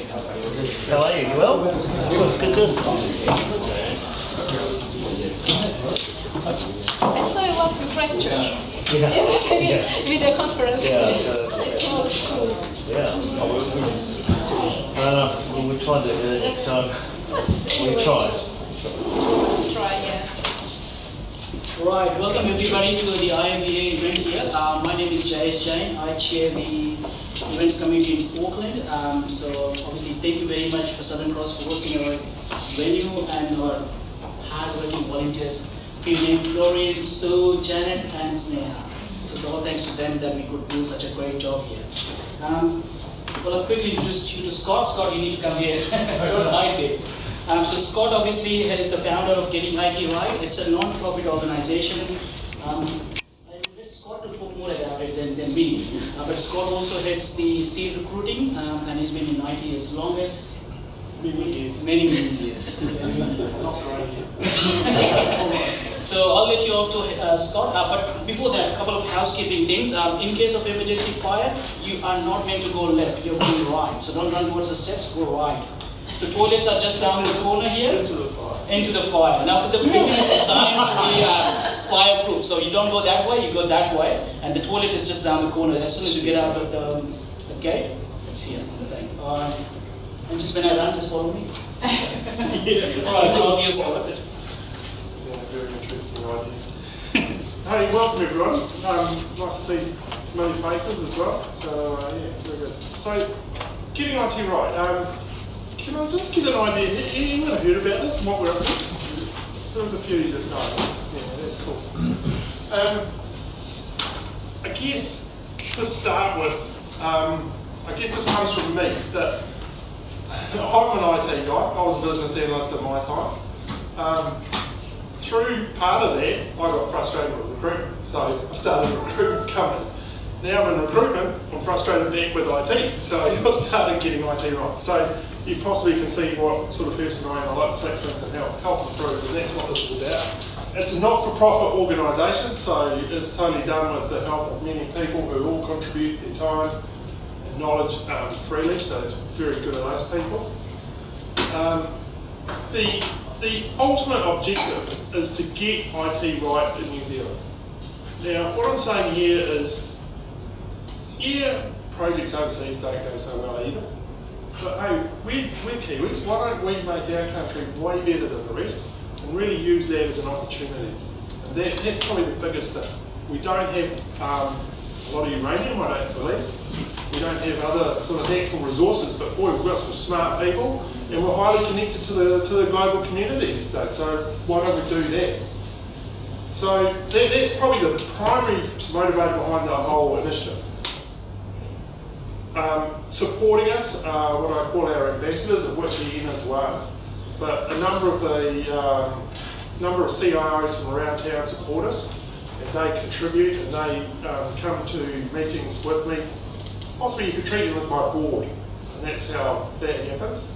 How are you? You well? Good. I saw you last in Christchurch. Yeah. Video conference. Yeah. It was cool. Yeah. We tried to do it, so we tried. Try, yeah. Right, welcome everybody to the IIBA event here. My name is Jayesh Jain. I chair the events committee in Auckland. So obviously thank you very much for Southern Cross for hosting our venue and our hard-working volunteers, Field Florian, Sue, Janet and Sneha. So all thanks to them that we could do such a great job here. Well, I'll quickly introduce you to Scott. Scott, you need to come here. Don't hide there. So Scott obviously is the founder of Getting IT Right. It's a non-profit organization. I will let Scott to talk more about it than me. But Scott also heads the seed recruiting and he's been in IT as long as many years. So I'll let you off to Scott. But before that, a couple of housekeeping things. In case of emergency fire, you are not meant to go left. You're going right. So don't run towards the steps. Go right. The toilets are just down the corner here. Into the fire. Now the building is designed to be fireproof, so you don't go that way, you go that way, and the toilet is just down the corner. As soon as you get out of the gate, it's here on the thing. And just when I run, just follow me. Alright, I'll use it. Very interesting idea. Hey, welcome everyone. Nice to see familiar faces as well. So yeah, very good. So, Getting IT Right. Can I just get an idea? Anyone heard about this and what we're up to? So there's a few that know. Yeah, that's cool. I guess to start with, I guess this comes from me, that I'm an IT guy. I was a business analyst at my time. Through part of that, I got frustrated with recruitment, so I started a recruitment company. Now I'm in recruitment, I'm frustrated back with IT, so I started Getting IT Right. So you possibly can see what sort of person I am. I like to fix things and help improve, and that's what this is about. It's a not-for-profit organisation, so it's totally done with the help of many people who all contribute their time and knowledge freely, so it's very good of those people. The ultimate objective is to get IT right in New Zealand. Now, what I'm saying here is, yeah, projects overseas don't go so well either. But hey, we're Kiwis, why don't we make our country way better than the rest and really use that as an opportunity? And that's probably the biggest thing. We don't have a lot of uranium, I don't believe. We don't have other sort of natural resources, but boy, we've got some smart people and we're highly connected to the global community these days, so why don't we do that? So that's probably the primary motivator behind the whole initiative. Supporting us, what I call our ambassadors, of which Ian is one, but a number of CIOs from around town support us, and they contribute and they come to meetings with me. Possibly you could treat them as my board, and that's how that happens.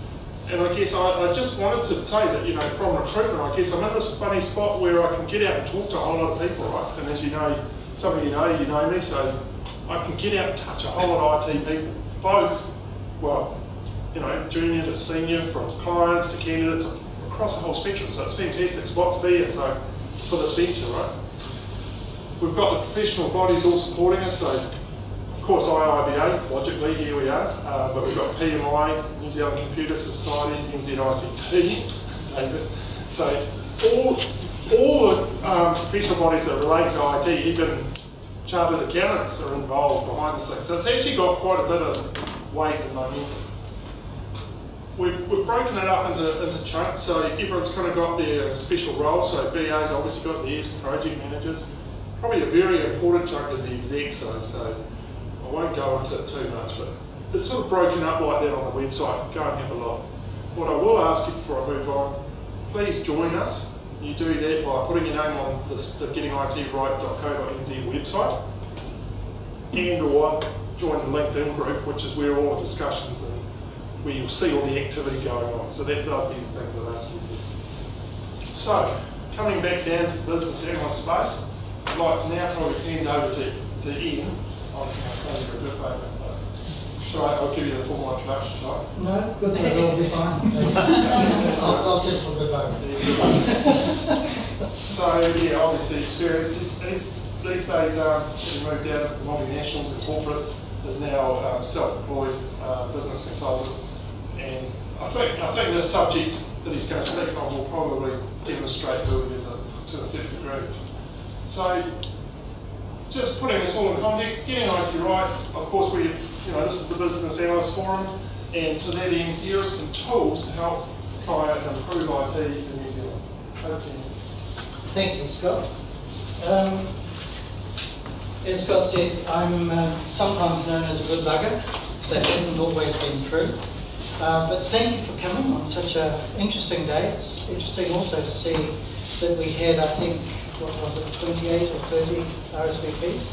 And I guess I just wanted to say that, you know, from recruitment, I guess I'm in this funny spot where I can get out and talk to a whole lot of people, right? And as you know, some of you know me, so I can get out and touch a whole lot of IT people, both, well, you know, junior to senior, from clients to candidates, across the whole spectrum. So it's a fantastic spot to be in, so for this venture, right? We've got the professional bodies all supporting us, so of course IIBA, logically, here we are, but we've got PMI, New Zealand Computer Society, NZICT, David. So all the professional bodies that relate to IT, even chartered accountants are involved behind this thing. So it's actually got quite a bit of weight and momentum. We've broken it up into chunks, so everyone's kind of got their special role. So BA's obviously got theirs, project managers. Probably a very important chunk is the execs though, so I won't go into it too much, but it's sort of broken up like that on the website. Go and have a look. What I will ask you before I move on, please join us. You do that by putting your name on the gettingitright.co.nz website, and or join the LinkedIn group, which is where all the discussions and where you'll see all the activity going on. So that'll be the things I'll ask you for. So, coming back down to the business analyst space, I'd like to now probably hand over to Ian. I was going to say you're a good moment, but I'll give you the formal introduction, shall I? No, good bugger will be fine. I'll sit for good bugger. So, yeah, obviously experience. These days, getting moved out of multinationals and corporates is now self-employed business consultant. And I think this subject that he's going to speak on will probably demonstrate who he is to a certain degree. So, just putting this all in context, getting IT right, of course this is the Business Analyst Forum, and to that end, here are some tools to help try and improve IT in New Zealand. Over to you. Thank you, Scott. As Scott said, I'm sometimes known as a good bugger. That hasn't always been true. But thank you for coming on such an interesting day. It's interesting also to see that we had, I think, what was it, 28 or 30 RSVPs,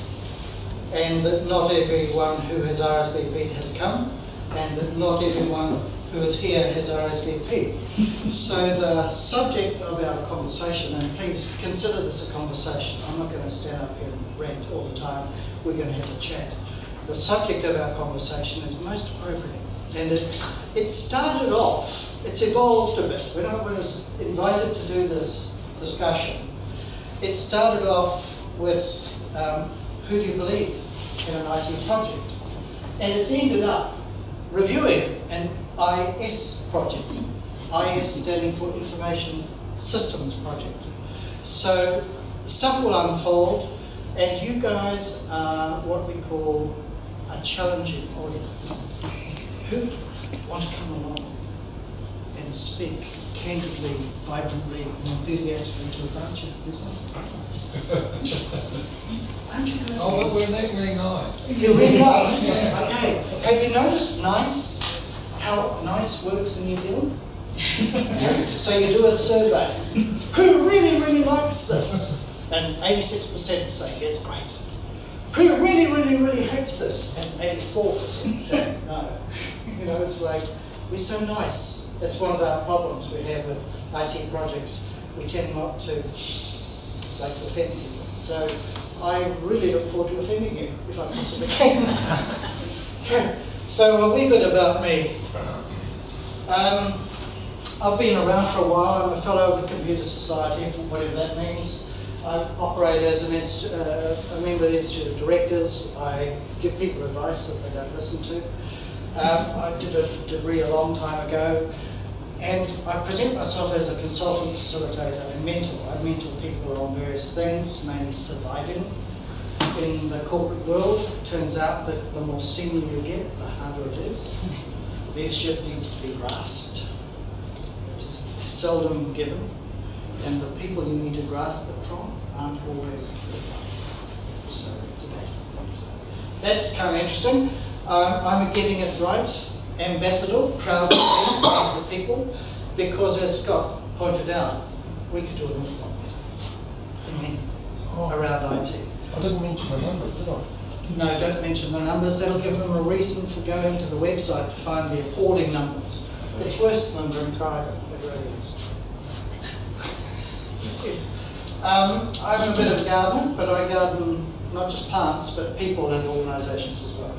and that not everyone who has RSVP'd has come, and that not everyone who is here has RSVP'd. So the subject of our conversation, and please consider this a conversation, I'm not going to stand up here and rant all the time, we're going to have a chat. The subject of our conversation is most appropriate, and it started off, it's evolved a bit. When I was invited to do this discussion, it started off with who do you believe in an IT project? And it's ended up reviewing an IS project. IS standing for Information Systems Project. So stuff will unfold, and you guys are what we call a challenging audience. Who want to come along and speak candidly, vibrantly, and enthusiastically to a branch of business? Aren't you guys? Oh, well, we're really nice. You're really nice. Yeah. Okay. Have you noticed how nice works in New Zealand? So you do a survey. Who really, really likes this? And 86% say it's great. Who really, really, really hates this? And 84% say no. It's like, we're so nice. That's one of our problems we have with IT projects. We tend not to offend people. So I really look forward to offending you, if I possibly can. So a wee bit about me. I've been around for a while. I'm a fellow of the Computer Society, whatever that means. I operate as a member of the Institute of Directors. I give people advice that they don't listen to. I did a degree a long time ago, and I present myself as a consultant, facilitator, and mentor. I mentor people on various things, mainly surviving in the corporate world. It turns out that the more senior you get, the harder it is. Leadership needs to be grasped. It is seldom given, and the people you need to grasp it from aren't always the ones. So it's a battle. That's kind of interesting. I'm a Getting It Right ambassador, proud to be the people, because as Scott pointed out, we could do an awful lot better in many things around IT. I didn't mention the numbers, did I? No, don't mention the numbers. That'll give them a reason for going to the website to find the appalling numbers. It's worse than in private, it really is. Yes. I'm a bit of a gardener, but I garden not just plants, but people and organisations as well.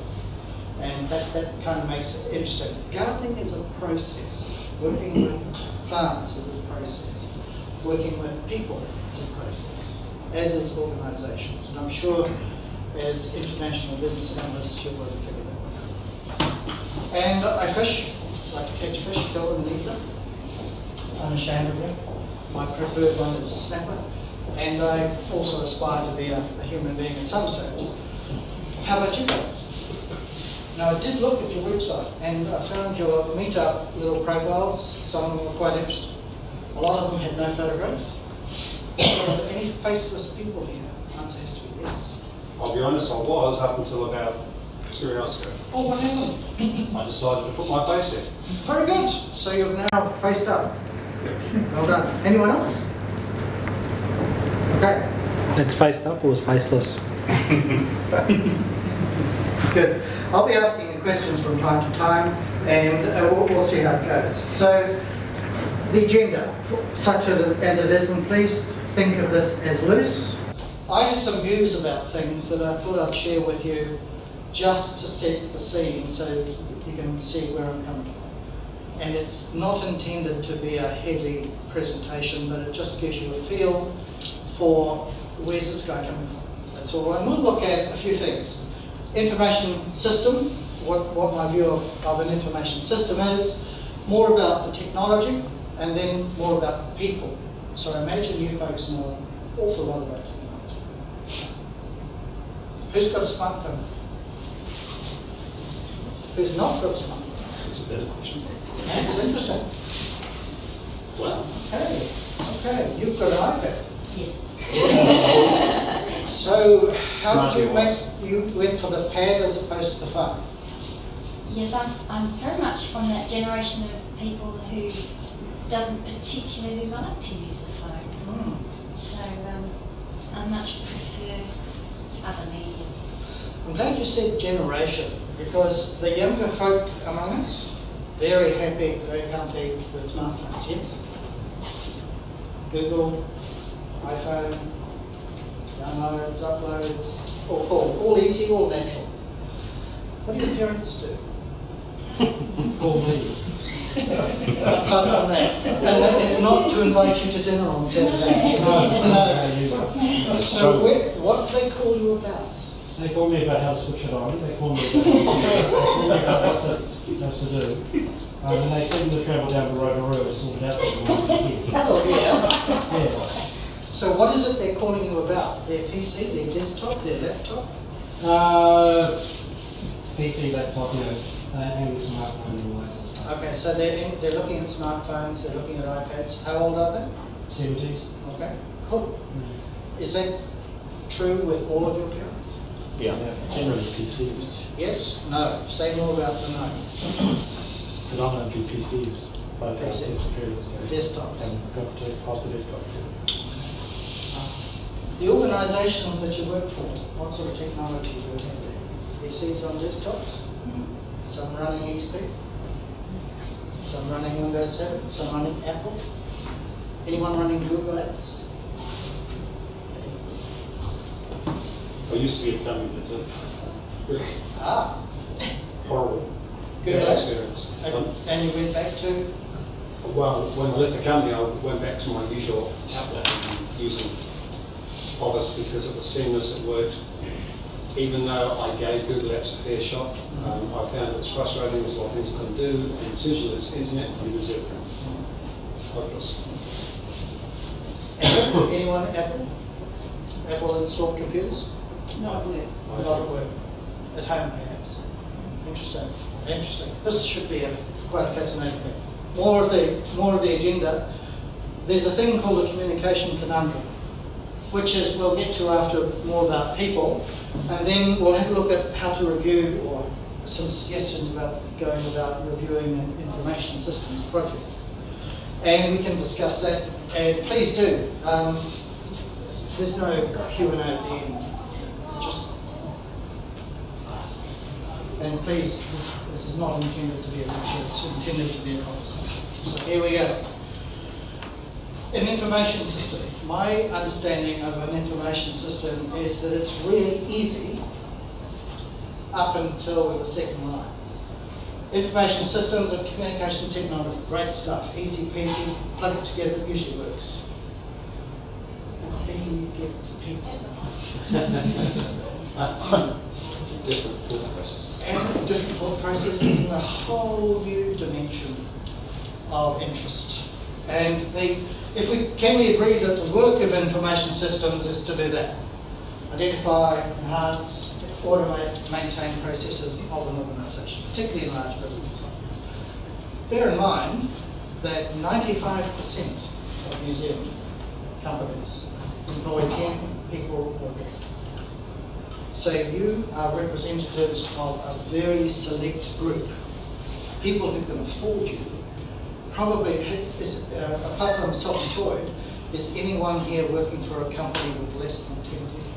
And that kind of makes it interesting. Gardening is a process. Working with plants is a process. Working with people is a process, as is organisations. And I'm sure as international business analysts, you've already figured that one out. And I fish. I like to catch fish, kill them and eat them, unashamedly. My preferred one is snapper. And I also aspire to be a human being at some stage. How about you guys? Now, I did look at your website, and I found your meetup little profiles. Some of them were quite interesting. A lot of them had no photographs. Are there any faceless people here? The answer has to be yes. I'll be honest, I was up until about 2 hours ago. Oh, what happened? I decided to put my face in. Very good. So you've now faced up. Well done. Anyone else? Okay. It's faced up or it's faceless? Good. I'll be asking you questions from time to time, and we'll see how it goes. So, the agenda, such as it is, and please think of this as loose. I have some views about things that I thought I'd share with you just to set the scene so you can see where I'm coming from. And it's not intended to be a heavy presentation, but it just gives you a feel for where's this guy coming from. That's all. And we'll look at a few things. Information system, what my view of an information system is, more about the technology, and then more about people. So I imagine you folks know an awful lot about technology. Who's got a smartphone? Who's not got a smartphone? It's a better question. That's interesting. Wow. Okay, you've got an iPad. Yes. So, how did you Smartphones. you went for the pad as opposed to the phone? Yes, I'm very much from that generation of people who doesn't particularly like to use the phone. So I much prefer other media. I'm glad you said generation, because the younger folk among us, very happy, very comfy with smartphones, yes? Google, iPhone, downloads, uploads, all easy, all natural. What do your parents do? For me. Apart from that. And it's not to invite you to dinner on Saturday. So what do they call you about? They call me about how to switch it on. They call me about what to do. And they seem to travel down the road and really sort it out for me. Oh, yeah. Yeah. So what is it they're calling you about? Their PC, their desktop, their laptop? PC, laptop, and smartphone and all that sort of stuff. Okay, so they're looking at smartphones, they're looking at iPads. How old are they? 70s. Okay, cool. Is that true with all of your parents? Yeah. Generally PCs. Yes? No? Say more about the no. Predominantly PCs. Both have PCs. sense of periods. Desktops. And got to past the desktop. The organisations that you work for, what sort of technology do you have there? PCs on desktops? Some running XP? Some running Windows 7? Some running Apple? Anyone running Google Apps? I used to be a company that did. Ah, Horrible. Google Bad Apps. experience. And you went back to? Well, when I left the company, I went back to my usual outlet and using Office because it was seamless, it worked. Even though I gave Google Apps a fair shot, I found it was frustrating. There's a lot of things I couldn't do, and essentially it's internet, you lose everything. Hopeless. Anyone Apple? Apple installed computers? Not good. Not at work. At home perhaps. Interesting. Interesting. This should be quite a fascinating thing. More of the agenda. There's a thing called the communication conundrum, which is we'll get to after more about people, and then we'll have a look at how to review or some suggestions about going about reviewing an information systems project. And we can discuss that, and please do. There's no Q&A at the end, just ask. And please, this is not intended to be a lecture, it's intended to be a conversation. So here we go. An information system. My understanding of an information system is that it's really easy up until the second line. Information systems and communication technology, great stuff, easy peasy, plug it together, it usually works. Then you get to people. Different thought processes. And different thought processes and a whole new dimension of interest. And can we agree that the work of information systems is to do that? Identify, enhance, automate, maintain processes of an organisation, particularly in large business. Bear in mind that 95% of New Zealand companies employ 10 people or less. So you are representatives of a very select group, people who can afford you. Probably, apart from self-employed, is anyone here working for a company with less than 10 people?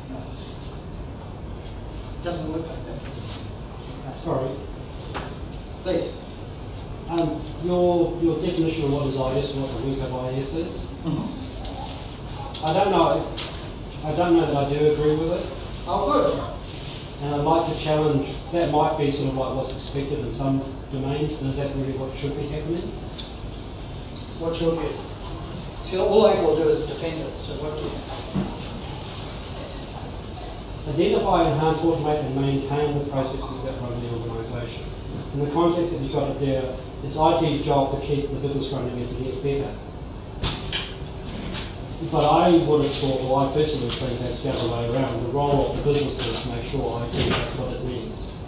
No. It doesn't work like that, does it? Okay. Sorry. Please. Your definition of what is IS and what the week of IS is. I don't know that I do agree with it. Oh, good. And I'd like to challenge, that might be sort of like what's expected in some domains, but is that really what should be happening? What's your view? So all I will do is defend it, so what do you think? Identify, enhance, automate and maintain the processes that run the organisation. In the context that you've got it there, it's IT's job to keep the business running and to get better. But I would have thought, well, I personally think that's the other way around. The role of the business is to make sure IT does what it needs.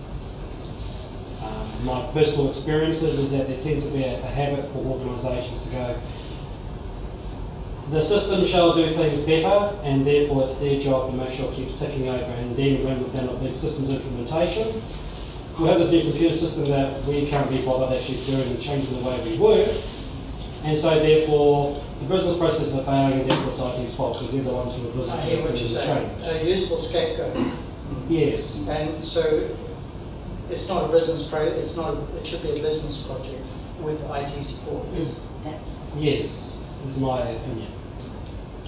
My personal experiences is that there tends to be a habit for organisations to go, the system shall do things better, and therefore it's their job to make sure it keeps ticking over. And then when we've done a big systems implementation, we'll have this new computer system that we can't be bothered actually doing and changing the way we work. And so therefore, the business processes are failing, and therefore it's IT's fault because they're the ones who are I hear what you're saying. A useful scapegoat. Yes. And so it's not a business it's not. It should be a business project with IT support. Yes, that's. Yes, is my opinion.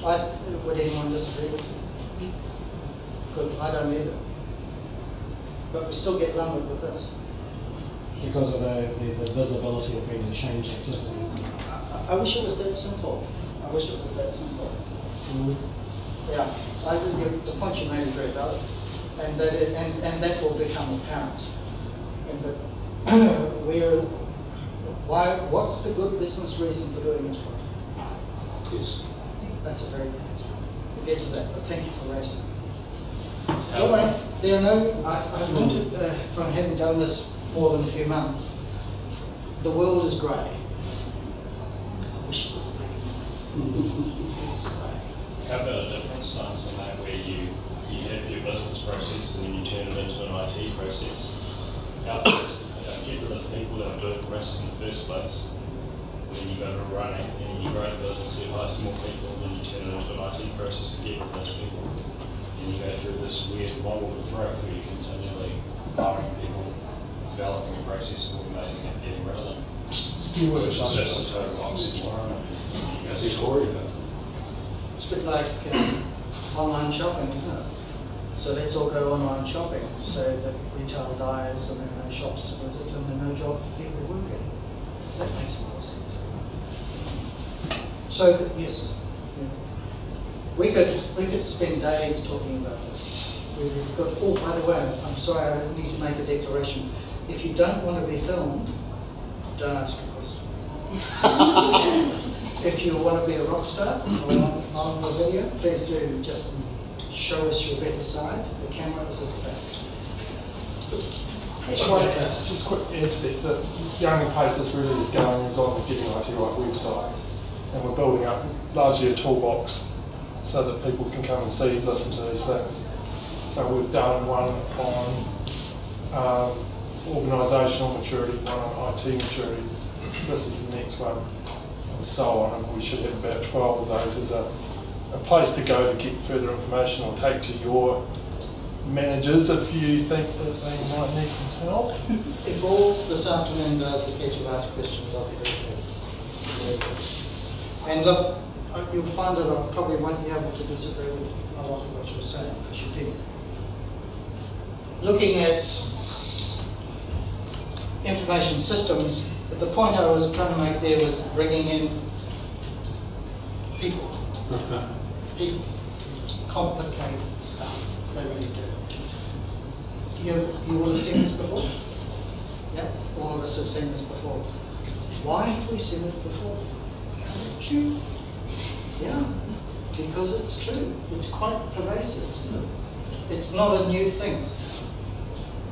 Would anyone disagree with you? Good. I don't either. But we still get lumbered with this. Because of the visibility of being a change activity. I wish it was that simple. I wish it was that simple. Yeah, I think the point you made is very valid, and that will become apparent. And that what's the good business reason for doing it? Yes. That's a very good question. We'll get to that, but thank you for raising it. Don't worry, there are no. I've learned it from having done this more than a few months. The world is grey. How about a different stance on that, where you have your business process and then you turn it into an IT process? Get rid of the people that are doing the rest in the first place. Then you go to running and you grow the business, you hire some more people, and then you turn it into an IT process and get rid of those people. And you go through this weird model of growth where you're continually hiring people, developing a process, automating it, getting rid of them. It's just a total oxymoron. As he's worried about. It's a bit like online shopping, isn't it? So let's all go online shopping so that retail dies and there are no shops to visit and there are no jobs for people working. That makes a lot of sense. So yes, we could spend days talking about this. We've got. Oh, by the way, I'm sorry, I need to make a declaration. If you don't want to be filmed, don't ask a question. If you want to be a rock star on the video, please do just show us your better side. The camera is at the back. Just quick add to that. The only place this really is going is on the Getting IT Right website, and we're building up largely a toolbox so that people can come and see, listen to these things. So we've done one on organisational maturity, one on IT maturity. This is the next one, and so on. And we should have about 12 of those as a place to go to get further information, or take to your managers if you think that they might need some help. If all this afternoon does is get you to ask questions, I'll be very good. And look, you'll find that I probably won't be able to disagree with a lot of what you're saying, because you did. Looking at information systems, the point I was trying to make there was bringing in people. People. Complicated stuff. They really do. You will have seen this before? Yep, all of us have seen this before. Why have we seen it before? True. Yeah, because it's true. It's quite pervasive, isn't it? It's not a new thing.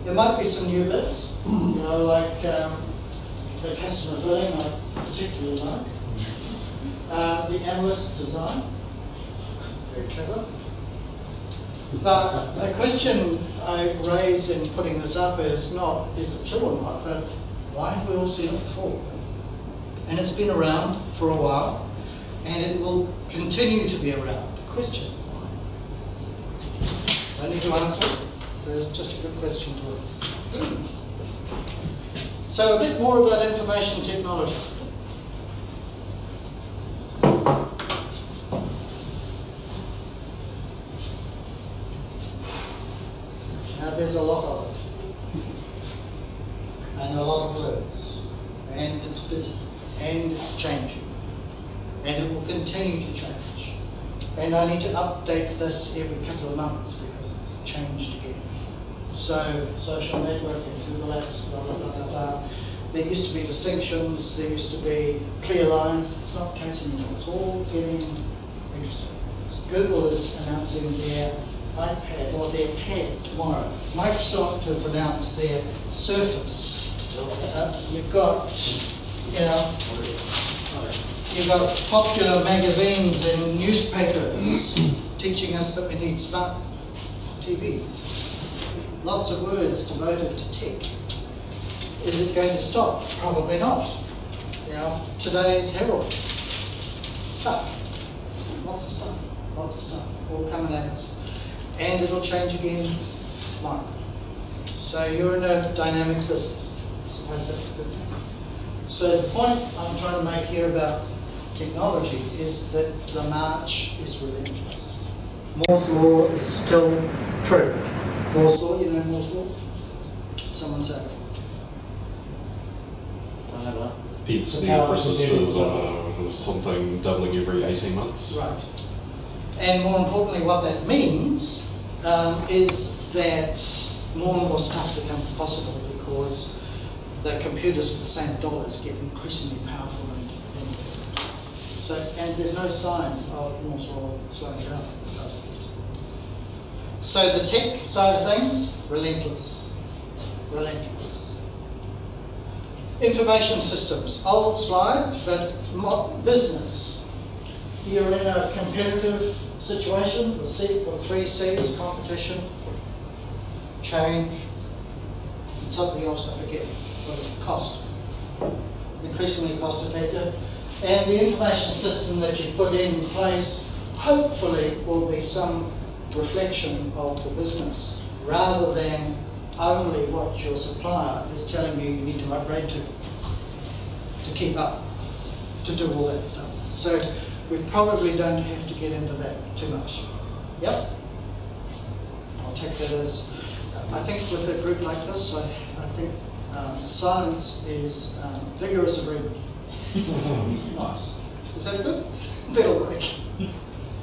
There might be some new bits, you know, like the customer billing, I particularly like. The analyst design, very clever. But the question I raise in putting this up is not, is it true or not, but why have we all seen it before? And it's been around for a while, and it will continue to be around. Question, why? Don't need to answer it. There's just a good question to it. So a bit more about information technology. Now there's a lot of it, and a lot of words, and it's busy, and it's changing, and it will continue to change. And I need to update this every couple of months because it's changed again. So, social networking, Google Apps, blah, blah, blah, blah, blah. There used to be distinctions, there used to be clear lines. It's not the case anymore. It's all getting interesting. Google is announcing their iPad or their Pad tomorrow. Microsoft have announced their Surface. You've got, you've got popular magazines and newspapers teaching us that we need smart TVs. Lots of words devoted to tech. Is it going to stop? Probably not. Today's Herald. Stuff. Lots of stuff. Lots of stuff. All coming at us. And it'll change again tomorrow. So you're in a dynamic business. I suppose that's a good thing. So the point I'm trying to make here about technology is that the march is relentless. Moore's law is still true. Moore's law, you know Moore's law? Someone say it. Density of resistors or something doubling every 18 months. Right. And more importantly, what that means is that more and more stuff becomes possible because the computers with the same dollars get increasingly powerful and independent. So, and there's no sign of Moore's law slowing down as far as I can see. So the tech side of things, relentless. Relentless. Information systems, old slide, but business. You're in a competitive situation, the three C's, competition, change, and something else I forget, but cost. Increasingly cost effective. And the information system that you put in place hopefully will be some reflection of the business rather than only what your supplier is telling you need to upgrade to keep up, to do all that stuff. So we probably don't have to get into that too much. Yep? I'll take that as, I think with a group like this, I think silence is vigorous agreement. Nice. Is that good? That'll work.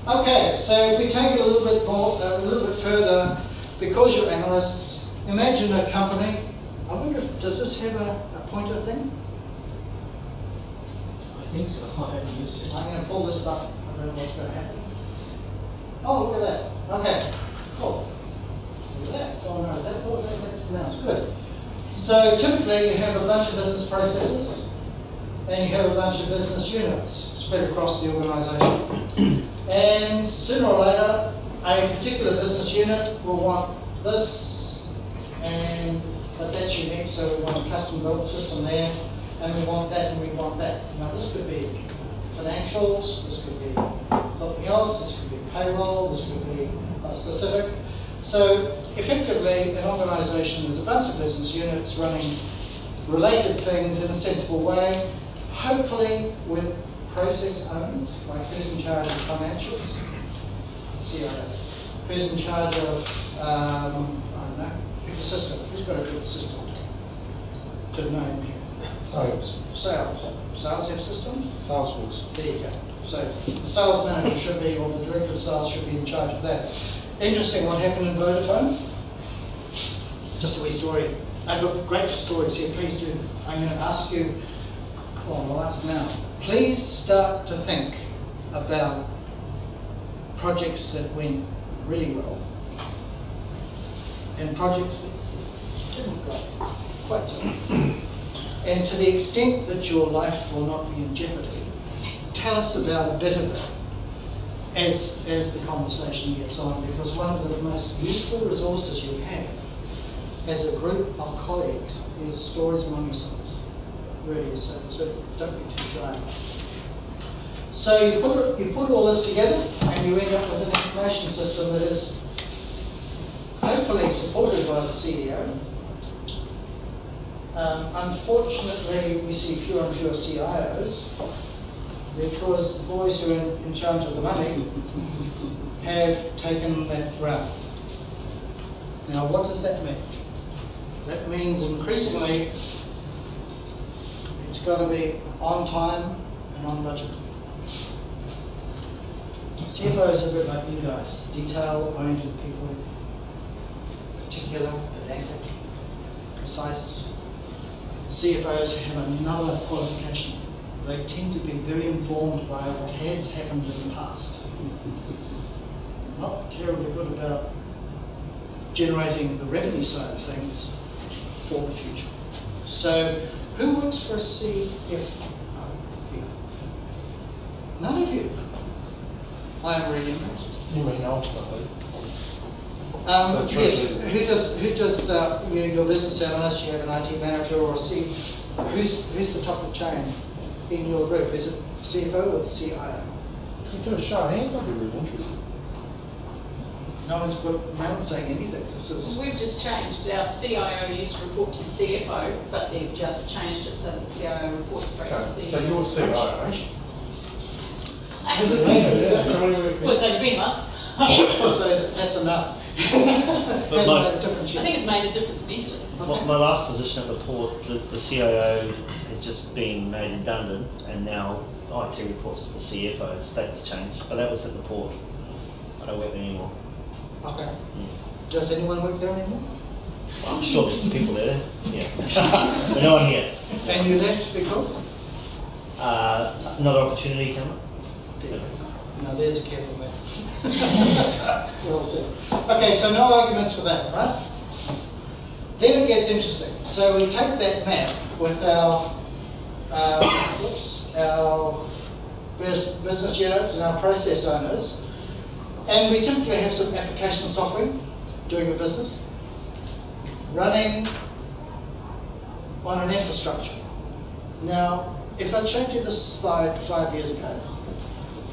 Okay, so if we take it a little bit more, a little bit further, because you're analysts, imagine a company. I wonder if, does this have a pointer thing? I think so. I haven't used it. I'm going to pull this button. I don't know what's going to happen. Oh, look at that. Okay, cool. Look at that. Oh no, that's the mouse. Good. So typically you have a bunch of business processes and you have a bunch of business units spread across the organisation. And sooner or later, a particular business unit will want this, but that's unique, so we want a custom built system there, and we want that and we want that. Now this could be financials, this could be something else, this could be payroll, this could be a specific. So effectively, an organisation is a bunch of business units running related things in a sensible way, hopefully with process owners, like who's in charge of financials, CIO, who's in charge of, I don't know, pick a system, who's got a good system to name here? Sales. Sales. Sales have systems? Salesforce. There you go. So the sales manager should be, or the director of sales should be in charge of that. Interesting what happened in Vodafone. Just a wee story. I've got great stories here, please do. I'm going to ask you, well, I'll ask now. Please start to think about projects that went really well and projects that didn't go quite so well. And to the extent that your life will not be in jeopardy, tell us about a bit of that as the conversation gets on, because one of the most useful resources you have as a group of colleagues is stories among yourselves. Really is so don't be too shy. So you put all this together and you end up with an information system that is hopefully supported by the CEO. Unfortunately, we see fewer and fewer CIOs because the boys who are in charge of the money have taken that route. Now, what does that mean? That means increasingly it's got to be on time and on budget. CFOs are a bit like you guys, detail-oriented people, particular, pedantic, precise. CFOs have another qualification. They tend to be very informed by what has happened in the past. Not terribly good about generating the revenue side of things for the future. So, who works for a CFO here? None of you. I am really impressed. You mean ultimately? Yes. Who does the, your business analyst? You have an IT manager or a C. Who's the top of the chain in your group? Is it the CFO or the CIO? You do a show of hands, I'd be really interested. No one's saying anything. This is. We've just changed. Our CIO used to report to the CFO, but they've just changed it so that the CIO reports straight to the So CFO. you're CIO. Has it been? Well, it's only been a month. So that's enough. Hasn't made a difference I yet. think it's made a difference mentally. My last position at the port, the CIO has just been made redundant, and now IT reports to the CFO. So that's changed, but that was at the port. I don't work there anymore. Okay. Does anyone work there anymore? I'm sure there's some people there. Yeah, but no one here. And you left because? Another opportunity came up. No, there's a careful man. Well said. Okay, so no arguments for that, right? Then it gets interesting. So we take that map with our business units and our process owners, and we typically have some application software doing the business, running on an infrastructure. Now, if I'd showed you this slide 5 years ago,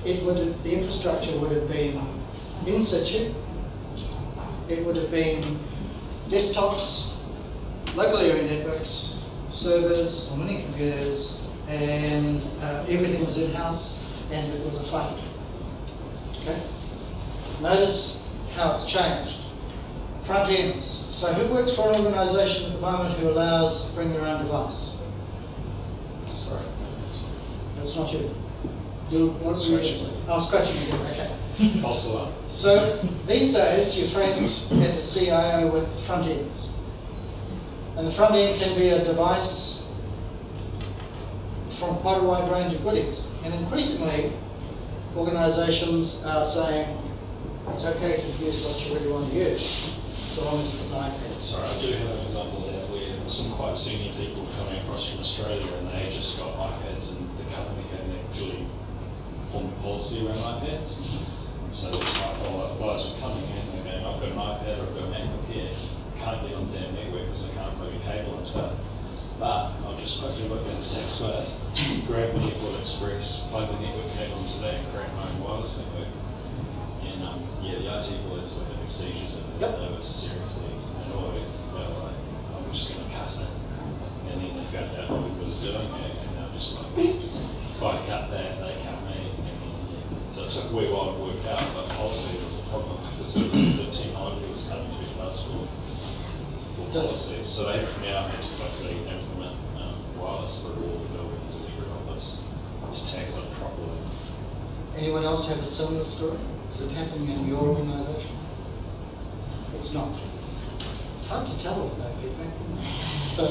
the infrastructure would have been in situ, it would have been desktops, local area networks, servers, or mini computers, and everything was in-house, and it was a FIFO. Okay? Notice how it's changed. Front ends. So who works for an organisation at the moment who allows bring your own device? Sorry. That's not you. What are you doing? Oh, scratching again, okay. False alarm. So these days you're faced as a CIO with front ends. And the front end can be a device from quite a wide range of goodies. And increasingly, organisations are saying it's okay to use what you really want to use, so long as it's an iPad. Sorry, I do have an example there where some quite senior people coming across from Australia and they just got iPads and the company hadn't actually formed a policy around iPads. And so the smart guys were coming in and going, I've got an iPad, I've got a MacBook here, can't get on the damn network because I can't plug a cable into it. But I'll just quickly look into TechSmith, grab the Network Express, plug the network cable into that and create my own wireless network. And yeah, the IT boys were having seizures and they were seriously annoyed. They were like, I'm just going to cut it. And then they found out who was doing it and they were just like, if I cut that, they cut me. And then, yeah. So it took a wee while to work out, but policy was the problem because the technology was coming too fast for policies. So they now had to quickly implement wireless through all the buildings in every office to tackle it properly. Anyone else have a similar story? Is it happening in your organisation? It's not. Hard to tell with no feedback. So,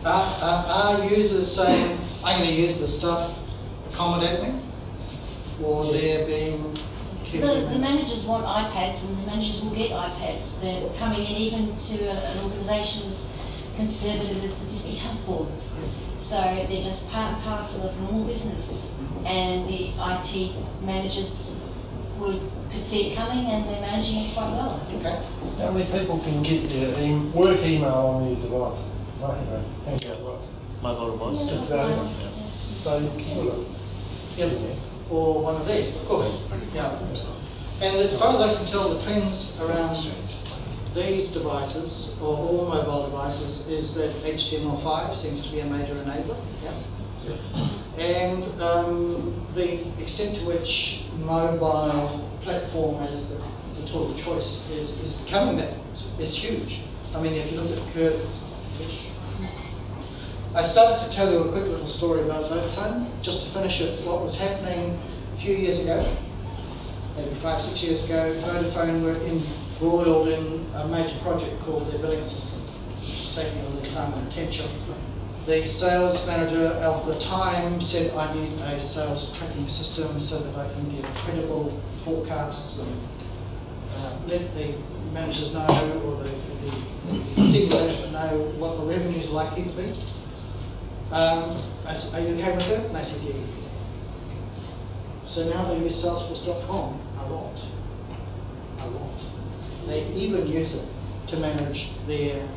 are users saying, I'm going to use this stuff, accommodate me? Or they're being... The managers want iPads and the managers will get iPads. They're coming in even to an organisation as conservative as the district health boards. Yes. So they're just part and parcel of normal business. And the IT managers could see it coming and they're managing it quite well. Okay. How many people can get their work email on their device? Handheld device. Mobile device. Just about everyone. Yeah. So it's sort of... Yep. Or one of these, of course. Yeah. And as far as I can tell, the trends around these devices, or all mobile devices, is that HTML5 seems to be a major enabler. Yeah. And the extent to which mobile platform as the tool of choice is becoming that. is huge. I mean, if you look at the curve, it's huge. I started to tell you a quick little story about Vodafone, just to finish it. What was happening a few years ago, maybe 5, 6 years ago, Vodafone were embroiled in a major project called their billing system, which is taking a little time and attention. The sales manager of the time said, I need a sales tracking system so that I can get credible forecasts and let the managers know, or the senior management know what the revenue is likely to be. I said, are you okay with that? And they said, yeah. So now they use Salesforce.com a lot. They even use it to manage their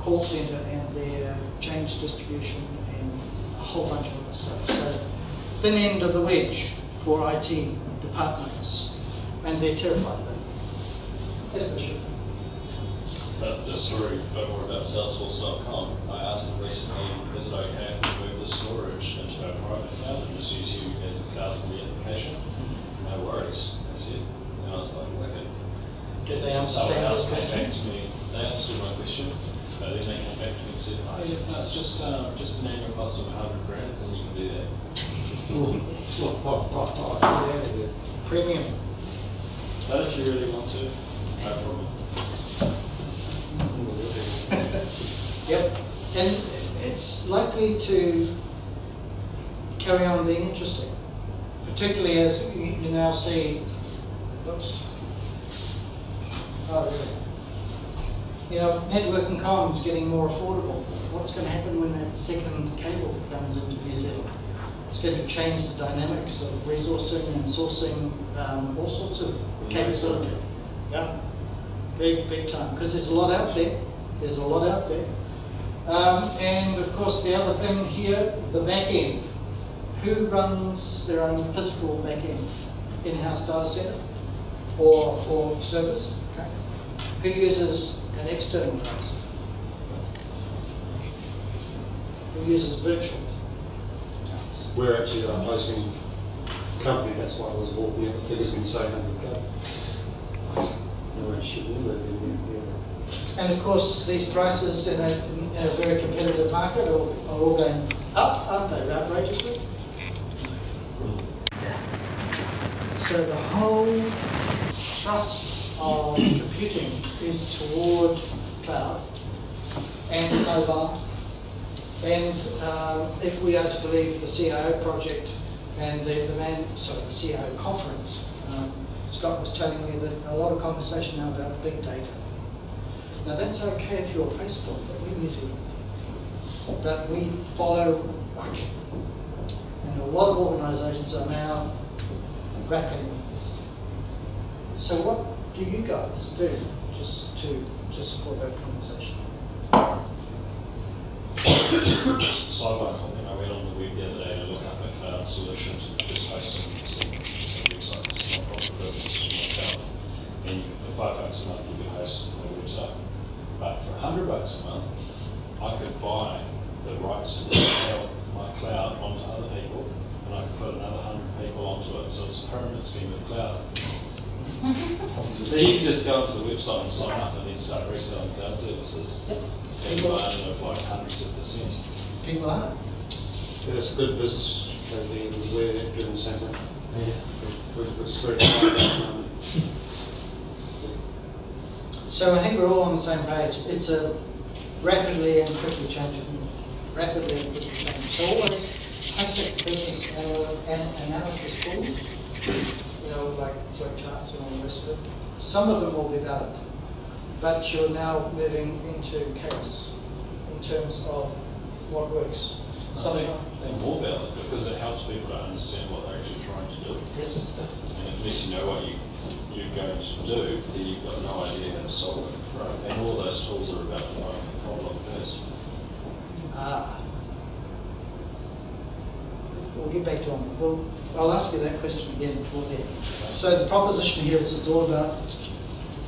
call center and their change distribution and a whole bunch of other stuff. So thin end of the wedge for IT departments, and they're terrified of it. Yes, they should. But the story a bit more about Salesforce.com, I asked them recently, is it okay if we move the storage into our private cloud and just use you as the cloud for the application? No worries, that's it. And I was like, wicked. Did they understand Someone this else came question? back to me, they understood my question, but then they came back to me and said, oh yeah, no, it's just an annual cost of $100,000 and you can do that. Premium. But if you really want to, no problem. Yep, and it's likely to carry on being interesting, particularly as you now see, oops, oh really, you know, network and comms getting more affordable. What's going to happen when that second cable comes into New Zealand? It's going to change the dynamics of resourcing and sourcing, all sorts of capability. Yeah, big time, because there's a lot out there. There's a lot out there. And of course the other thing here, the back end. Who runs their own physical back end? In-house data center or servers? Okay. Who uses an external data center? Who uses virtual? We're actually a hosting company, that's why I was walking out the figures and saying $100,000. No one should never be. And of course, these prices in a very competitive market are all going up, aren't they, outrageously? So the whole thrust of computing is toward cloud and mobile. And if we are to believe the CIO project and the CIO conference, Scott was telling me that a lot of conversation now about big data. Now that's okay if you're Facebook, but we're New Zealand. But we follow quickly. And a lot of organisations are now grappling with this. So what do you guys do just to support that conversation? Sideline comment, I went on the web the other day to look up a cloud solution to just host some websites, not profit business for myself. And for $5 a month you could host a website. But for $100 a month, I could buy the rights to sell my cloud onto other people, and I could put another 100 people onto it. So it's a pyramid scheme of cloud. So you can just go onto the website and sign up and then start reselling cloud services. And margin of like hundreds of %. People are. It's a good business strategy with where they're driven center. Yeah. We're just very excited at the moment. So I think we're all on the same page. It's a rapidly and quickly changing. So all those classic business and analysis tools, you know, like flow charts and all the rest of it, some of them will be valid, but you're now moving into chaos in terms of what works. I think they're more valid because it helps people to understand what they're actually trying to do. Yes. And unless you know what you're going to do, then you've got no idea how to solve it. Right. And all those tools are about defining the problem first. We'll get back to it. I'll ask you that question again toward the end. So the proposition here is it's all about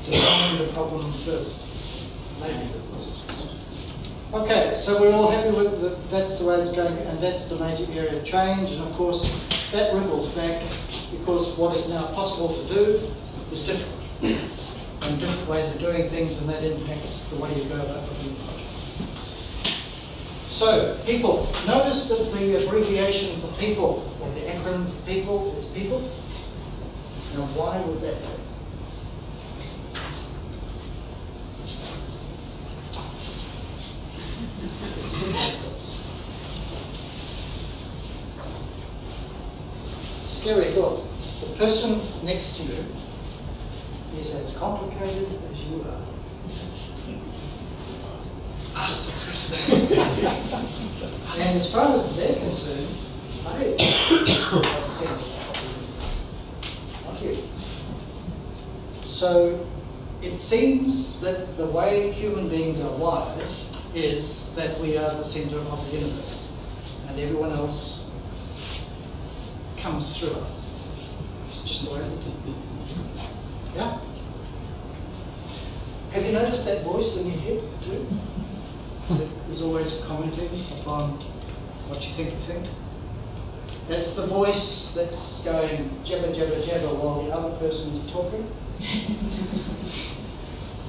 defining the problem first. Maybe. Okay, so we're all happy with that's the way it's going, and that's the major area of change. And of course, that ripples back because what is now possible to do is different. and different ways of doing things, and that impacts the way you go about looking at projects. So, people. Notice that the abbreviation for people, or the acronym for people, is people. Now, why would that be? It's like this. Scary thought. The person next to you is as complicated as you are. Ask the question. And as far as they're concerned, I not you. So it seems that the way human beings are wired is that we are the centre of the universe, and everyone else comes through us. It's just the way it is. Yeah? Have you noticed that voice in your head too? That is always commenting upon what you think you think? That's the voice that's going jabber, jabber, jabber while the other person is talking.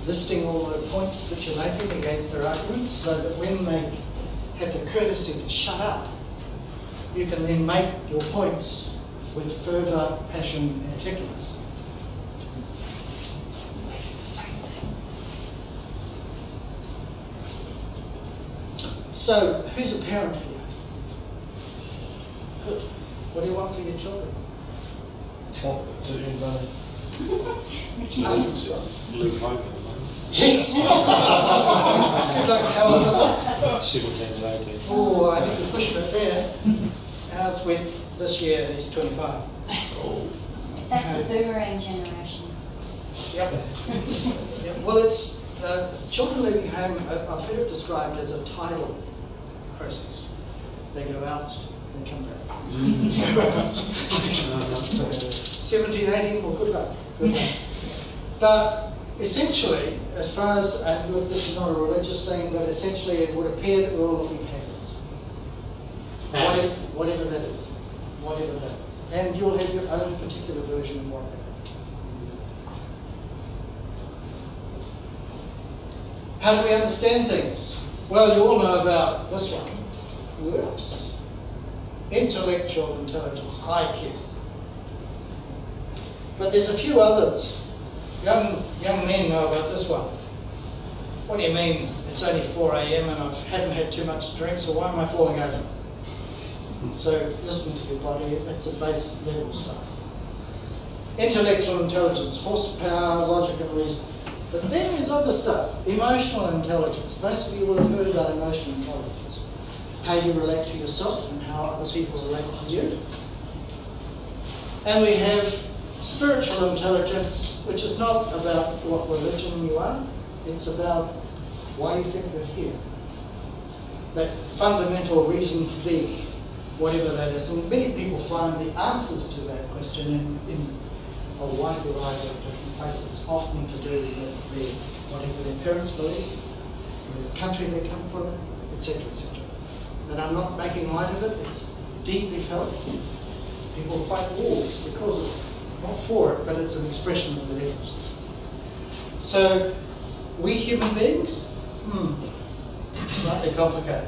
Listing all the points that you're making against their arguments, so that when they have the courtesy to shut up, you can then make your points with further passion and effectiveness. They do the same thing. So, who's a parent here? Good. What do you want for your children? Luke Hogan. Yes! Good luck, how old are they? 17 and 18. Oh, I think we're pushing it there. Ours went this year, he's 25. That's the boomerang generation. Yep. Yep. Well, it's children leaving home, I've heard it described as a tidal process. They go out, they come back. So 17, 18, well, good luck. Good luck. But essentially, as far as, and look, this is not a religious thing, but essentially it would appear that we're all looking backwards. Whatever that is. Whatever that is. And you'll have your own particular version of what that is. How do we understand things? Well, you all know about this one. Whoops. Intellectual intelligence, IQ. But there's a few others. Young men know about this one. What do you mean it's only 4 AM and I haven't had too much to drink, so why am I falling over? So listen to your body, that's the base level stuff. Intellectual intelligence, horsepower, logic and reason. But then there's other stuff, emotional intelligence. Most of you will have heard about emotional intelligence. How you relate to yourself and how other people relate to you. And we have spiritual intelligence, which is not about what religion you are, it's about why you think you're here. That fundamental reason for being, whatever that is. And many people find the answers to that question in a wide variety of different places, often to do with whatever their parents believe, the country they come from, etc., etc. And I'm not making light of it, it's deeply felt. People fight wars because of it. Not for it, but it's an expression of the differences. So, we human beings, slightly complicated.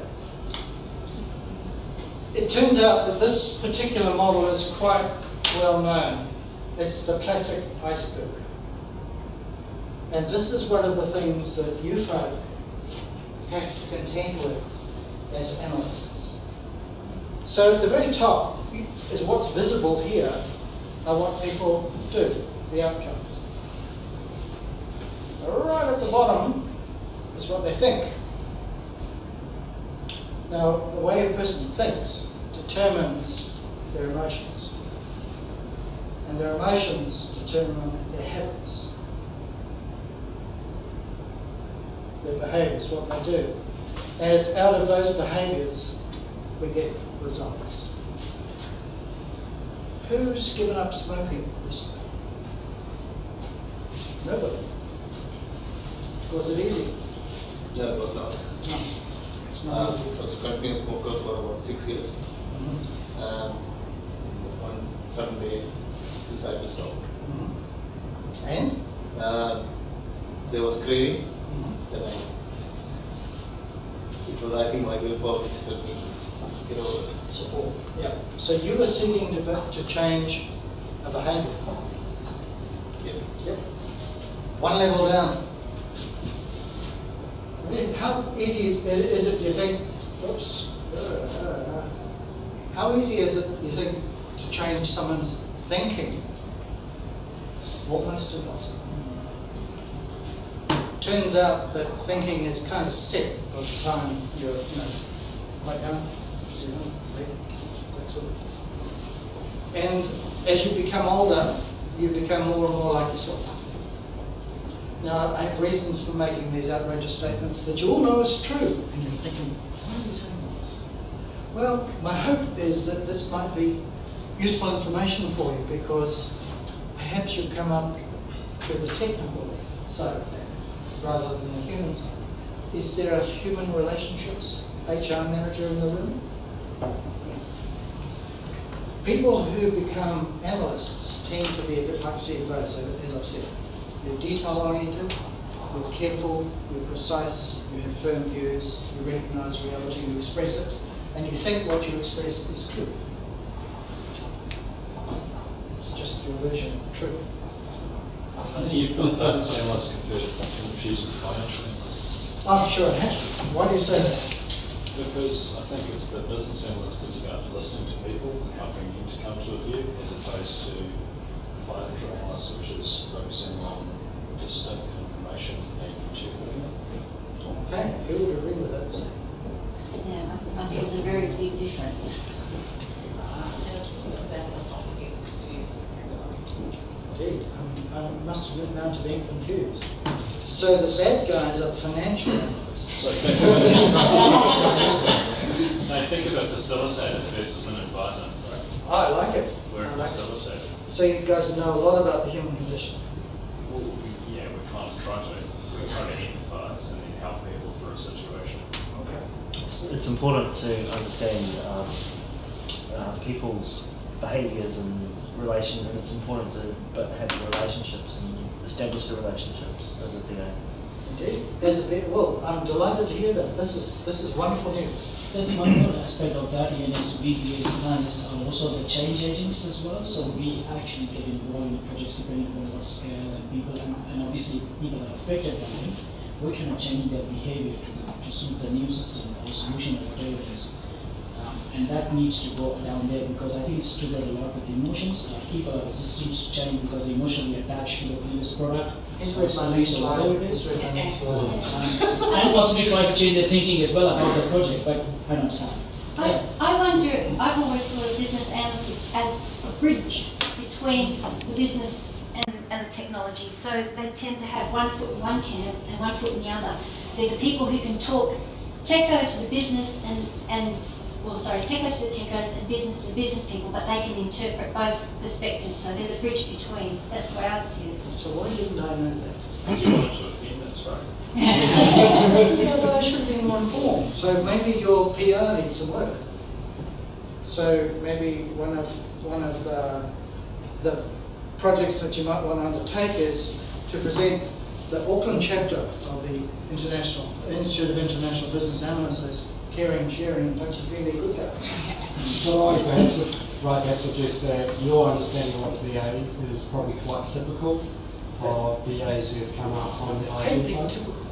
It turns out that this particular model is quite well known. It's the classic iceberg. And this is one of the things that you folk have to contend with as analysts. So at the very top is what's visible here are what people do, the outcomes. Right at the bottom is what they think. Now, the way a person thinks determines their emotions. And their emotions determine their habits. Their behaviours, what they do. And it's out of those behaviours we get results. Who's given up smoking recently? Nobody. Was it easy? No, it was not. No. It's not easy. I was a continuous smoker for about 6 years. One sudden day, decided to stop. And? there was craving that it was, I think, my willpower which helped me get over it. Support. Yeah. So you were seeking to change a behaviour. Yep. Yep. One level down. How easy is it, do you think, how easy is it, you think, to change someone's thinking? Almost impossible. Turns out that thinking is kind of set by the time you're, quite young, that sort of thing. And as you become older, you become more and more like yourself. Now, I have reasons for making these outrageous statements that you all know is true, and you're thinking, why is he saying this? Well, my hope is that this might be useful information for you, because perhaps you've come up through the technical side of things rather than the human side. Is there a human relationships HR manager in the room? Yeah. People who become analysts tend to be a bit like CFOs, as I've said. You're detail-oriented, you're careful, you're precise, you have firm views, you recognise reality, you express it, and you think what you express is true. It's just your version of the truth. You've got business analysts confused with financial analysts. I'm sure I have. Why do you say that? Because I think the business analyst is about listening to people and helping them to come to a view, as opposed to financial analyst, which is focusing on distinct information and interpreting it. Okay, who would agree with that statement? Yeah, I think there's a very big difference. Systems analyst often gets confused. Indeed, I must admit now to being confused. So the bad guys are financial analysts. So think of a facilitator versus an advisor, right? I like it. We're a facilitator. So you guys know a lot about the human condition. Well, yeah, we're kind of trying to empathise and then help people through a situation. Okay. It's important to understand people's behaviours and relations, and it's important to have relationships and establish the relationships as a PA. Indeed. As a PA, well, I'm delighted to hear that. This is wonderful news. There's one more aspect of that, and as we as analysts are also the change agents as well, so we actually get involved in projects depending on what scale and people, and obviously people are affected by it. We can change their behavior to suit the new system or solution or whatever it is. And that needs to go down there, because I think it's triggered a lot with emotions. People are resistant to change because they're emotionally attached to the previous product. He's read my next slide. And possibly try to change their thinking as well about the project, but I don't have. I wonder, I've always thought of business analysts as a bridge between the business and the technology. So they tend to have one foot in one camp and one foot in the other. They're the people who can talk techo to the business techo to the techos and business to the business people, but they can interpret both perspectives, so they're the bridge between. That's the way I see it. So why didn't I know that? Because you wanted to offend us, right? Yeah, but I should have been more informed. So maybe your PR needs some work. So maybe one of the projects that you might want to undertake is to present the Auckland chapter of the Institute of International Business Analysts as caring, sharing, and touchy-feely good guys. Well, I perhaps suggest that your understanding of BA is probably quite typical of BAs who have come up on the IT side. Typical.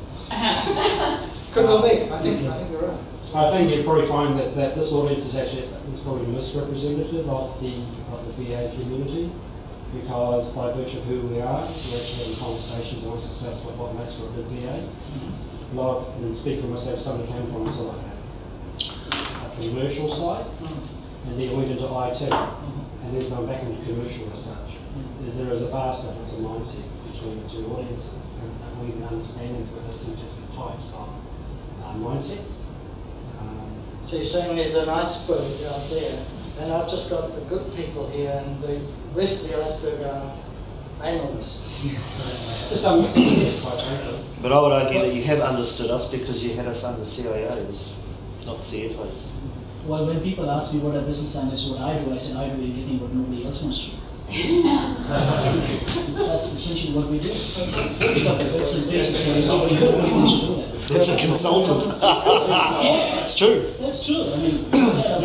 Could well be. I think you're right. I think you'd probably find that this audience is probably misrepresentative of the BA community, because by virtue of who we are, we're actually having conversations amongst ourselves about what makes for a good BA. Like, and speak for myself, someone came from sort of commercial side, and then went into IT, and then gone back into commercial as such. There is a vast difference in mindsets between the two audiences, and even understandings of those two different types of mindsets. So you're saying there's an iceberg out there, and I've just got the good people here, and the rest of the iceberg are analysts. But I would argue that you have understood us because you had us under CIOs, not CFOs. Well, when people ask me what a business analyst, what I do, I said I do everything what nobody else wants to do. That's essentially what we do. Pick up the bits and pieces and somebody who should do that. It's a consultant. Yeah, It's true. that's true. I mean,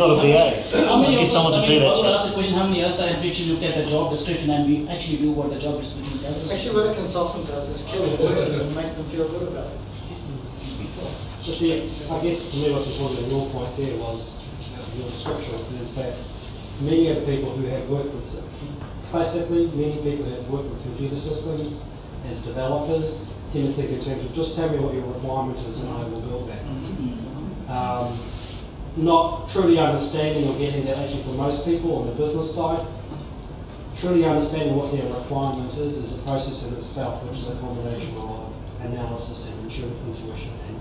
Not a VA. how many Get of us, someone to do that I would shit. ask the question, how many of us have actually looked at the job description and we actually do what the job description does? Actually, what a consultant does is kill the work and make them feel good about it. So see, I guess for me what's important in your point there was, your description is that many of the people who have worked with, basically many people who have worked with computer systems as developers tend to think in terms of just tell me what your requirement is and I will build that. Not truly understanding or getting that actually for most people on the business side, truly understanding what their requirement is a process in itself, which is a combination of analysis and intuition and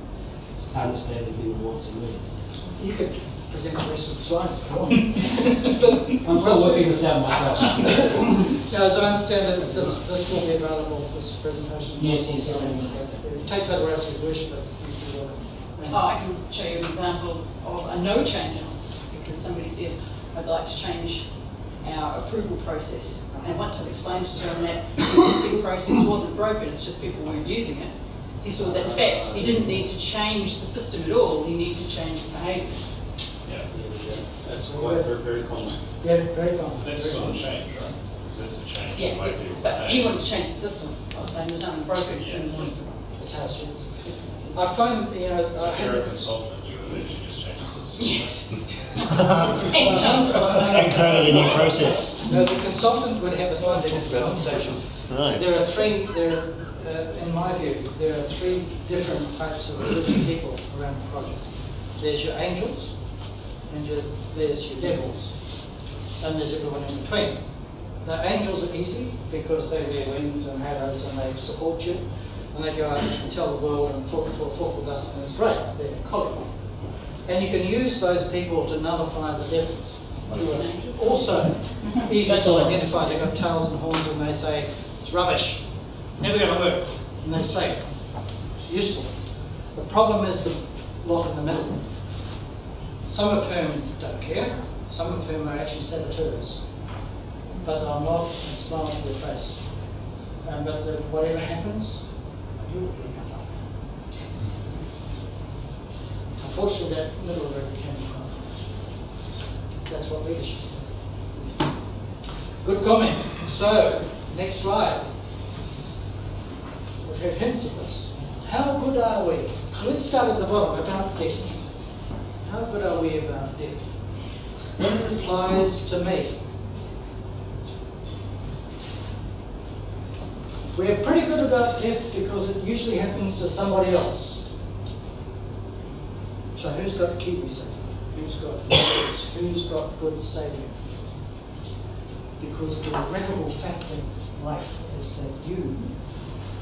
understanding human wants and needs. You could present the rest of the slides if you want. I'm still working this out myself. No, as I understand it, this will be available, this presentation. Yes. Take photographs with wish, but you can do it. I can show you an example of a no change analyst, because somebody said, I'd like to change our approval process. And once I've explained to him that the existing process wasn't broken, it's just people weren't using it, he saw that in fact he didn't need to change the system at all, he needed to change the behaviours. Yeah. That's quite very common. Yeah, very common. That's still a change, right? Because that's a change Yeah, that might be. but he wanted to change the system. I was saying there's nothing broken in the system. That's how it is. I find, you know, If you're a consultant, you would literally just change the system. Yes. And change the And create a new process. no, the consultant would have a slightly different conversation. Right. There are in my view, there are three different types of people around the project. There's your angels, and there's your devils, and there's everyone in between. The angels are easy because they wear wings and halos and they support you, and they go out and tell the world and talk dust, and it's great. They're colleagues. And you can use those people to nullify the devils. Who are also easy to identify. They've got tails and horns and they say, it's rubbish, never going to work. And they say, it's useful. The problem is the lot in the middle. Some of whom don't care, some of whom are actually saboteurs. But they'll nod and smile to their face. But whatever happens, you will pick up. Unfortunately, that middle of it can be compromised. That's what leadership is. Good comment. So, next slide. We've had hints of this. How good are we? Let's start at the bottom, about death. How good are we about death? When it applies to me. We're pretty good about death because it usually happens to somebody else. So who's got KiwiSaver? Who's got mortgage? Who's got good savings? Because the regrettable fact of life is that you,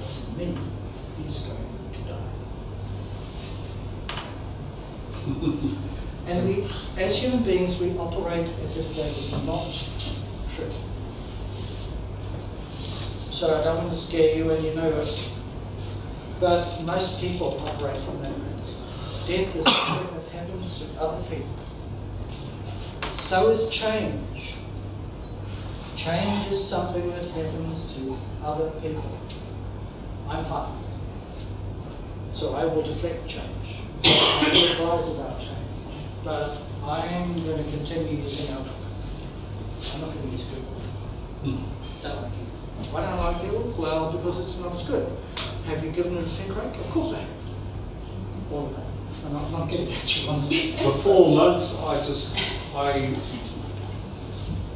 as in me, is going to die. And we, as human beings, we operate as if that is not true. So I don't want to scare you, and you know it. But most people operate from that premise. Death is something that happens to other people. So is change. Change is something that happens to other people. I'm fine. So I will deflect change. I will advise about change. But I am going to continue using Outlook. I'm not going to use Google. Don't like it. Why don't I like Google? Well, because it's not as good. Have you given it a feedback? Of course I have. All of that. And I'm not getting at you on this. For 4 months,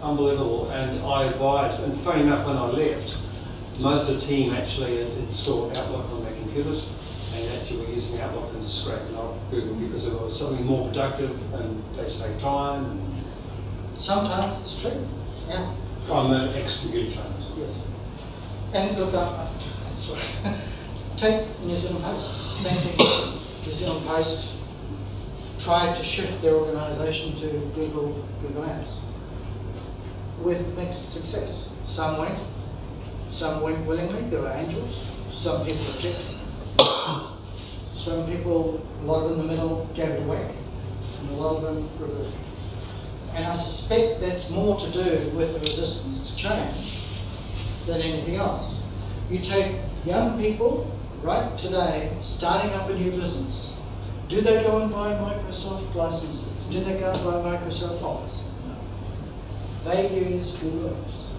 unbelievable, and I advised, and funny enough, when I left, most of the team actually had installed Outlook on their computers, and actually were using Outlook and scraping off Google because it was something more productive, and they save time. And sometimes it's true, yeah. I'm an ex-computer trainer. Yes. And look, take New Zealand Post, same thing. New Zealand Post tried to shift their organisation to Google Apps with mixed success. Some went willingly, there were angels, some people rejected. Some people, a lot of them in the middle, gave it a whack, and a lot of them reverted. And I suspect that's more to do with the resistance to change than anything else. You take young people right today starting up a new business. Do they go and buy Microsoft licenses? Do they go and buy Microsoft Office? No. They use Google Apps.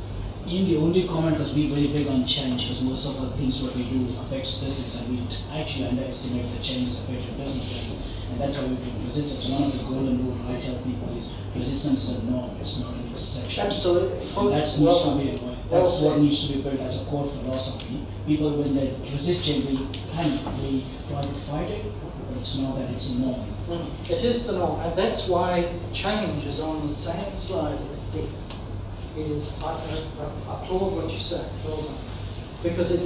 Ian, the only comment was be very big on change, because most of the things what we do affects business, and we actually underestimate the changes affecting business, and that's why we bring resistance. One of the golden rule I tell people is resistance is a norm, it's not an exception. Absolutely. And that's needs to be that's what needs to be built as a core philosophy. People, when they resist change, they panic, they try to fight it, but it's not that, it's a norm. It is the norm, and that's why change is on the same slide as death. It is, I applaud what you say, well done, because it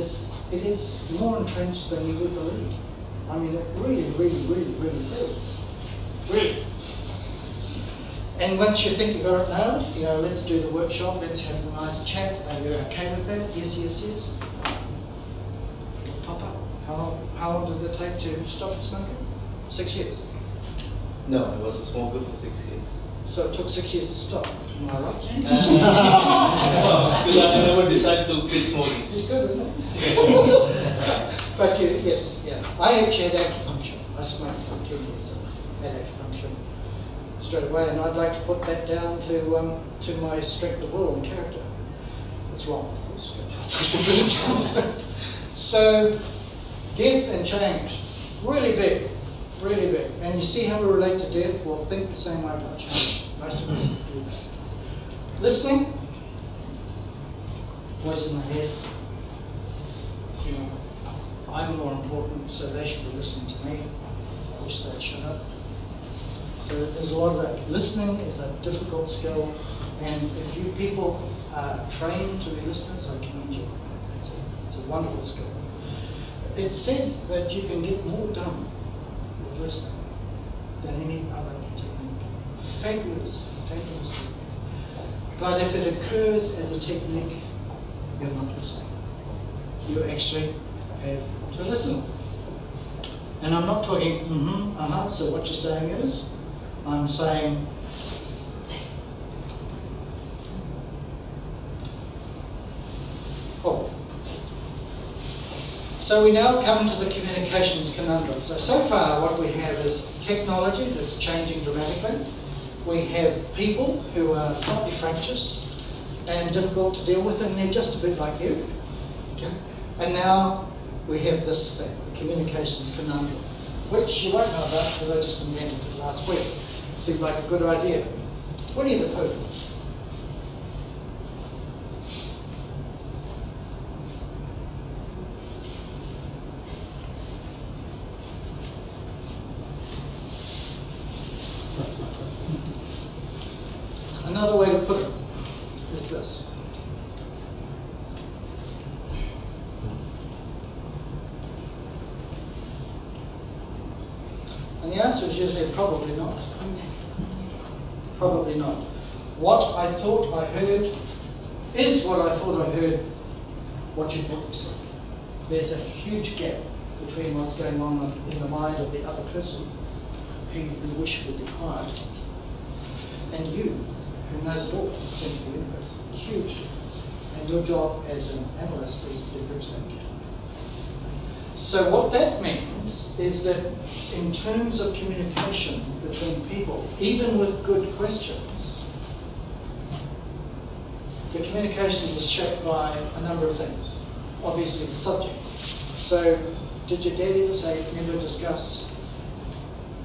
is more entrenched than you would believe. I mean, it really, really, really, really is. Really. And once you think you've got it nailed, you know, let's do the workshop, let's have a nice chat. Are you okay with that? Yes, yes, yes. Pop up. How long did it take to stop the smoking? 6 years. No, I was a smoker for 6 years. So it took 6 years to stop, am I right? No, because I never decided to quit smoking. It's good, isn't it? But yes, yeah. I actually had acupuncture. I smoked for 10 years and had acupuncture straight away, and I'd like to put that down to my strength of will and character. It's wrong, of course. But so, death and change, really big. Really big. And you see how we relate to death? Well, think the same way about change. Most of us do that. Listening, voice in the head. You know, I'm more important, so they should be listening to me. I wish they'd shut up. So there's a lot of that. Listening is a difficult skill, and if you people are trained to be listeners, I commend you. It's a wonderful skill. It's said that you can get more done with listening than any other technique. Fabulous, fabulous technique. But if it occurs as a technique, you're not listening. You actually have to listen. And I'm not talking, so what you're saying is, I'm saying, oh. So we now come to the communications conundrum. So far what we have is technology that's changing dramatically. We have people who are slightly fractious and difficult to deal with, and they're just a bit like you. Okay? And now we have this thing, the communications conundrum, which you won't know about because I just invented it last week. Seemed like a good idea. Winnie the Pooh. Another way to put it is this. And the answer is usually probably not. Probably not. What I thought I heard is what I thought I heard, what you thought you said. There's a huge gap between what's going on in the mind of the other person, who you wish would be quiet, and you, who knows it all, sent to the universe. Huge difference. And your job as an analyst is to bridge that gap. So what that means is that in terms of communication between people, even with good questions, the communications is shaped by a number of things. Obviously the subject. So, did your dad ever say never discuss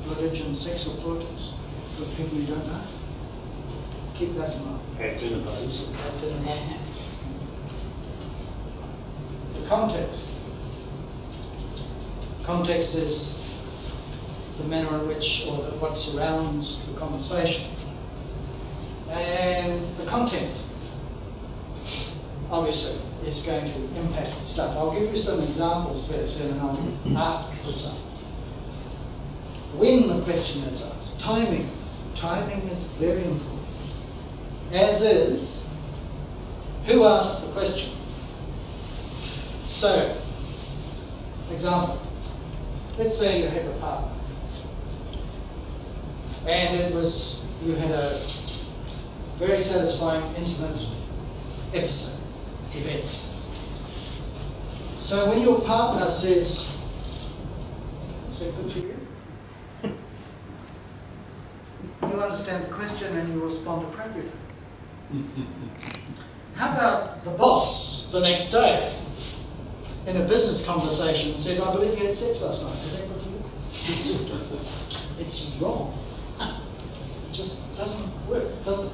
religion, sex or politics with people you don't know? Keep that in mind. At dinner parties. At dinner parties. The context. Context is the manner in which, or what surrounds the conversation. And the content, obviously, is going to impact stuff. I'll give you some examples first, and then I'll ask for some. When the question is asked, timing. Timing is very important. As is, who asked the question? So, example. Let's say you have a partner, and it was, you had a very satisfying, intimate episode, event. So when your partner says, is that good for you? You understand the question and you respond appropriately. How about the boss the next day in a business conversation said, I believe you had sex last night. Is that good for you? It's wrong. It just doesn't work, does it?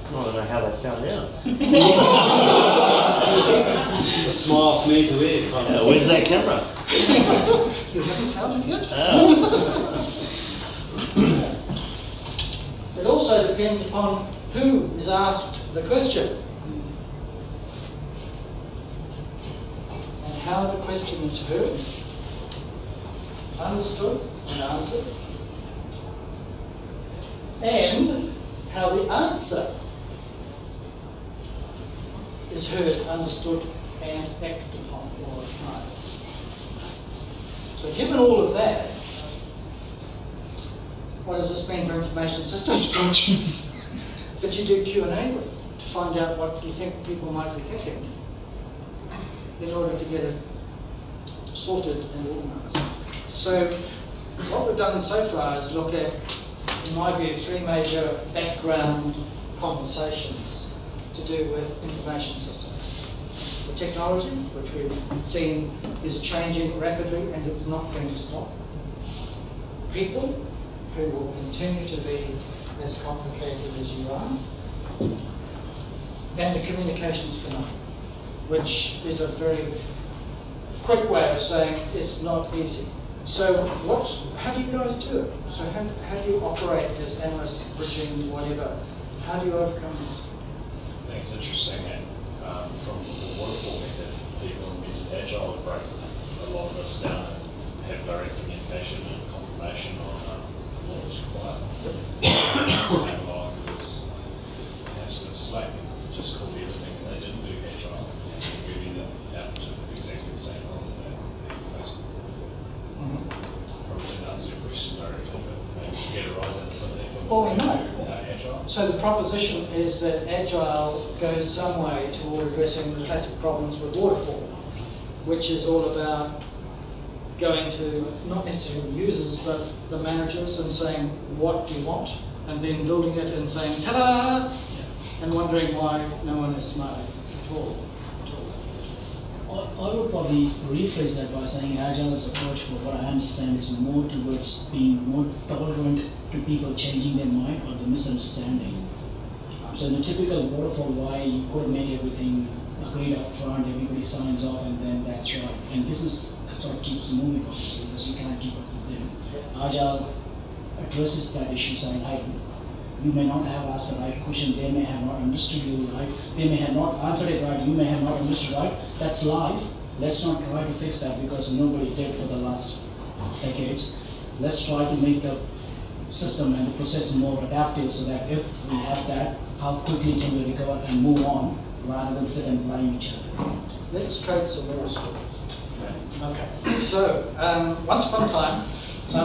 I don't know how they found out. A smile from ear to ear. Yeah, where's that camera? You haven't found it yet? Oh. It also depends upon who is asked the question and how the question is heard, understood and answered, and how the answer is heard, understood and acted upon or applied. So given all of that, what does this mean for information systems projects that you do Q&A with to find out what you think people might be thinking in order to get it sorted and organised? So what we've done so far is look at, in my view, three major background conversations to do with information systems. The technology, which we've seen is changing rapidly and it's not going to stop. People, who will continue to be as complicated as you are, and the communications canal, which is a very quick way of saying it's not easy. So how do you guys do it? So how do you operate as analysts, bridging, whatever? How do you overcome this? I think it's interesting that from the waterfall method, people invented agile to break a lot of this down and have direct communication and confirmation on what was required. So analog was absolute slack and just called everything that they didn't do agile and moving them out to exactly the same role that they faced before. Probably didn't answer your question directly, but maybe categorize it as something Well, we know. agile. So the proposition is that agile goes some way toward addressing the classic problems with waterfall, which is all about going to not necessarily users but the managers and saying, what do you want? And then building it and saying, ta-da! And wondering why no one is smiling at all. I would probably rephrase that by saying Agile's approach, for what I understand, is more towards being more tolerant to people changing their mind or the misunderstanding. So in a typical waterfall, why you could make everything agreed up front, everybody signs off, and then that's right. And business sort of keeps moving, obviously, because you can't keep up with them. Agile addresses that issue, saying, hey, you may not have asked the right question, they may have not understood you right, they may have not answered it right, you may have not understood right. That's life. Let's not try to fix that because nobody did for the last decades. Let's try to make the system and the process more adaptive so that if we have that, how quickly can we recover and move on rather than sit and blame each other. Let's trade some mirror stories. Okay, so once upon a time,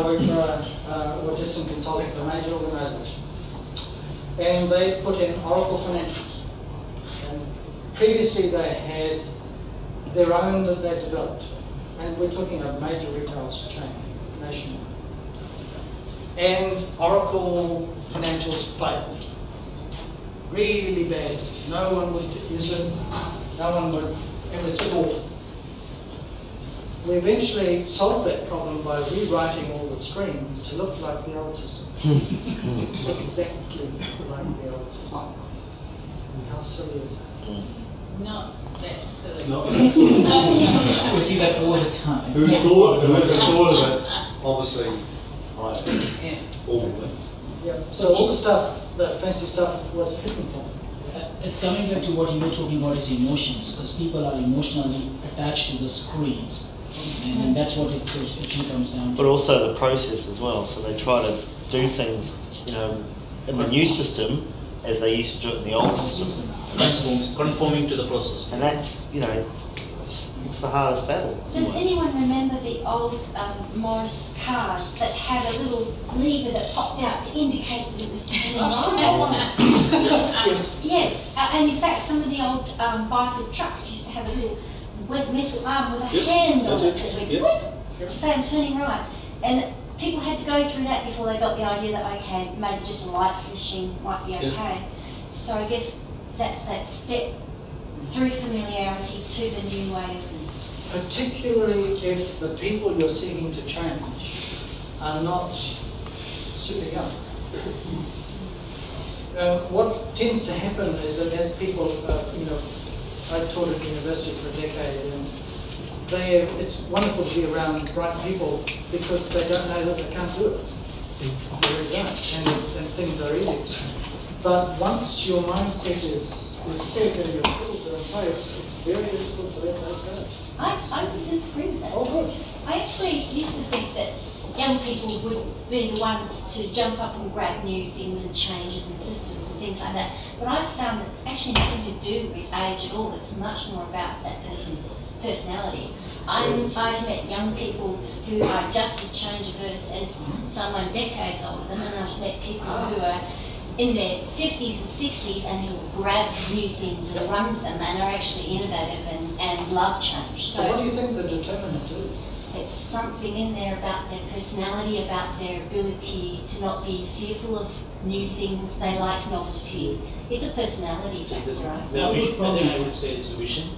we did some consulting for a major organisation, and they put in Oracle Financials. And previously they had their own that they developed, and we're talking a major retail chain nationwide. And Oracle Financials failed really bad. No one would use it. No one would. It was just awful. We eventually solved that problem by rewriting all the screens to look like the old system. Exactly like the old system. How silly is that? Not that silly. Not that silly. We see that all the time. Whoever thought of it, obviously, all of it. Yeah. So all the stuff, the fancy stuff, was hidden from them. It's coming back to what you were talking about is emotions, because people are emotionally attached to the screens. And that's what it actually comes down to. But also the process as well. So they try to do things, in the new system as they used to do it in the old system. Conforming to the process. And that's, It's the hardest battle. Does anyone remember the old Morris cars that had a little lever that popped out to indicate that it was turning right? Yes. Yes, and in fact some of the old Byford trucks used to have a little wet metal arm with a hand on it that went whip to say I'm turning right. And people had to go through that before they got the idea that, okay, maybe just a light flashing might be okay. So I guess that's that step through familiarity to the new way of thinking. Particularly if the people you're seeking to change are not super young. What tends to happen is that as people, I taught at university for a decade, and it's wonderful to be around bright people because they don't know that they can't do it. They really don't, and things are easy. But once your mindset is set and your skills are in place, it's very difficult to let those go. I would disagree with that. Oh, good. I actually used to think that young people would be the ones to jump up and grab new things and changes and systems and things like that. But I've found that it's actually nothing to do with age at all. It's much more about that person's personality. I've met young people who are just as change averse as someone decades older than them, and I've met people who are in their 50s and 60s and who will grab new things and run to them and are actually innovative and love change. So what do you think the determinant is? It's something in there about their personality, about their ability to not be fearful of new things. They like novelty. It's a personality factor, right? I think I would say it's a vision.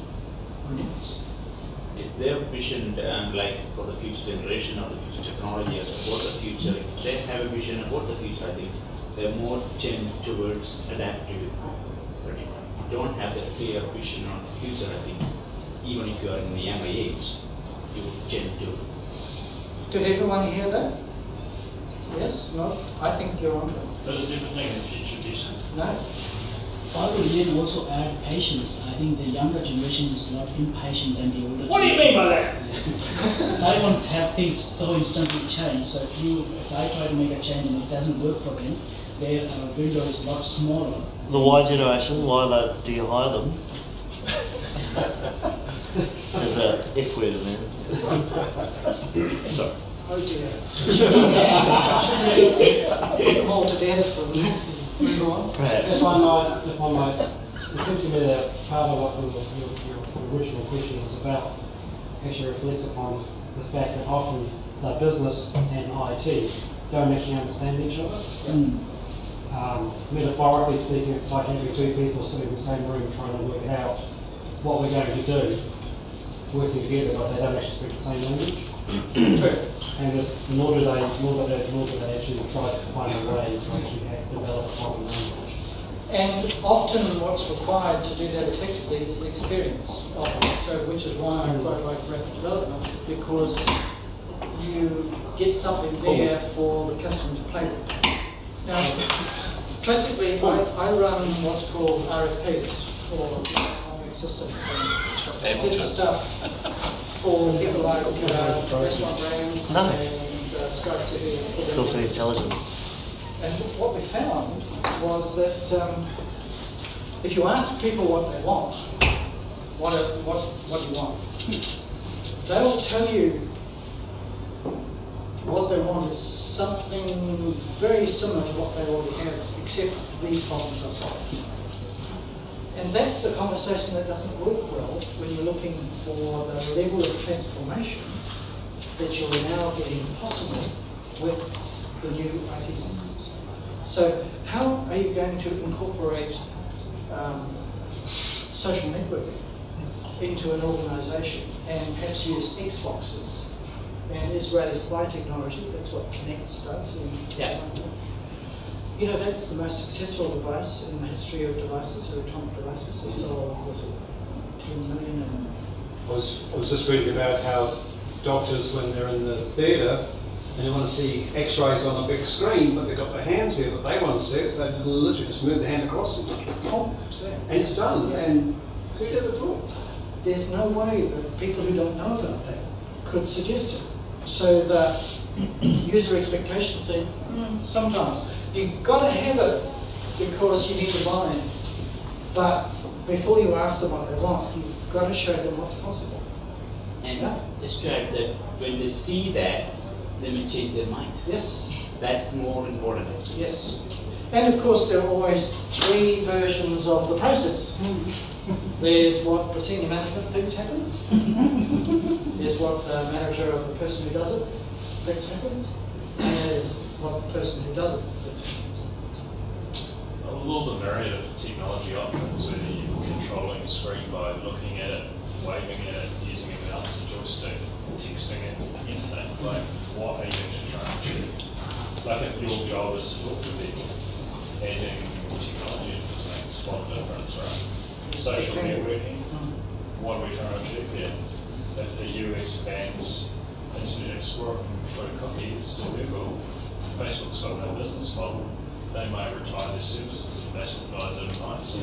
If they have vision like for the future generation or the future technology or what the future, if they have a vision about the future, I think they're more tend towards adaptive. But if you don't have that clear vision on the future, I think even if you are in the younger age, you would tend to. Did everyone hear that? Yes? No? I think you're on to it. But is everything in the future vision? No. Possibly you can also add patience. I think the younger generation is a lot impatient than the older. What do you mean by that? They want to have things so instantly change. So if I try to make a change and it doesn't work for them, their window is a lot smaller. The Y generation, do you hire them? There's a F word in there. Sorry. Oh dear. Should we just put them all to death and move on? Perhaps. If I might, it seems to me that part of what your original question was about actually reflects upon the fact that often the business and IT don't actually understand each other. Metaphorically speaking, it's like having two people sitting in the same room trying to work out what we're going to do, working together, but they don't actually speak the same language. And nor do they actually try to find a way to actually develop a common language. And often what's required to do that effectively is the experience of it, so which is why I quite like rapid development, because you get something there for the customer to play with. Now, classically, I run what's called RFPs for economic systems and did stuff for people like Restaurant Brands and Sky City. School for Intelligence. And what we found was that if you ask people what they want, what do you want? They'll tell you what they want is something very similar to what they already have, except these problems are solved. And that's a conversation that doesn't work well when you're looking for the level of transformation that you're now getting possible with the new IT systems. So how are you going to incorporate social networking into an organisation and perhaps use Xboxes and Israeli spy technology? That's what Kinect does. Yeah. You know, that's the most successful device in the history of devices, electronic devices. We sold, was it 10 million? And I was just reading about how doctors, when they're in the theatre, and they want to see X-rays on a big screen, but they've got their hands here, but they want to see it, so they literally just move the hand across it. oh, so And it's done. Yeah. And who did it for? there's no way that people who don't know about that could suggest it. So the user expectation thing, sometimes you've got to have it because you need to buy it. But before you ask them what they want, you've got to show them what's possible. And Yeah. just to add that, when they see that, they may change their mind. Yes. That's more important. Yes. And of course, there are always three versions of the process. There's what the senior management thinks happens. There's what the manager of the person who does it thinks happens. And there's what the person who does it thinks happens. With all the myriad of technology options, whether you're controlling a screen by looking at it, waving at it, using a mouse, a joystick, texting it, anything, like what are you actually trying to achieve? Like if your job is to talk to people, adding technology just makes a spot difference, right? Social networking, what are we trying to achieve here? If the US bans Internet Explorer from putting cookies to Google, Facebook's got no business model. They may retire their services if Facebook dies overnight. So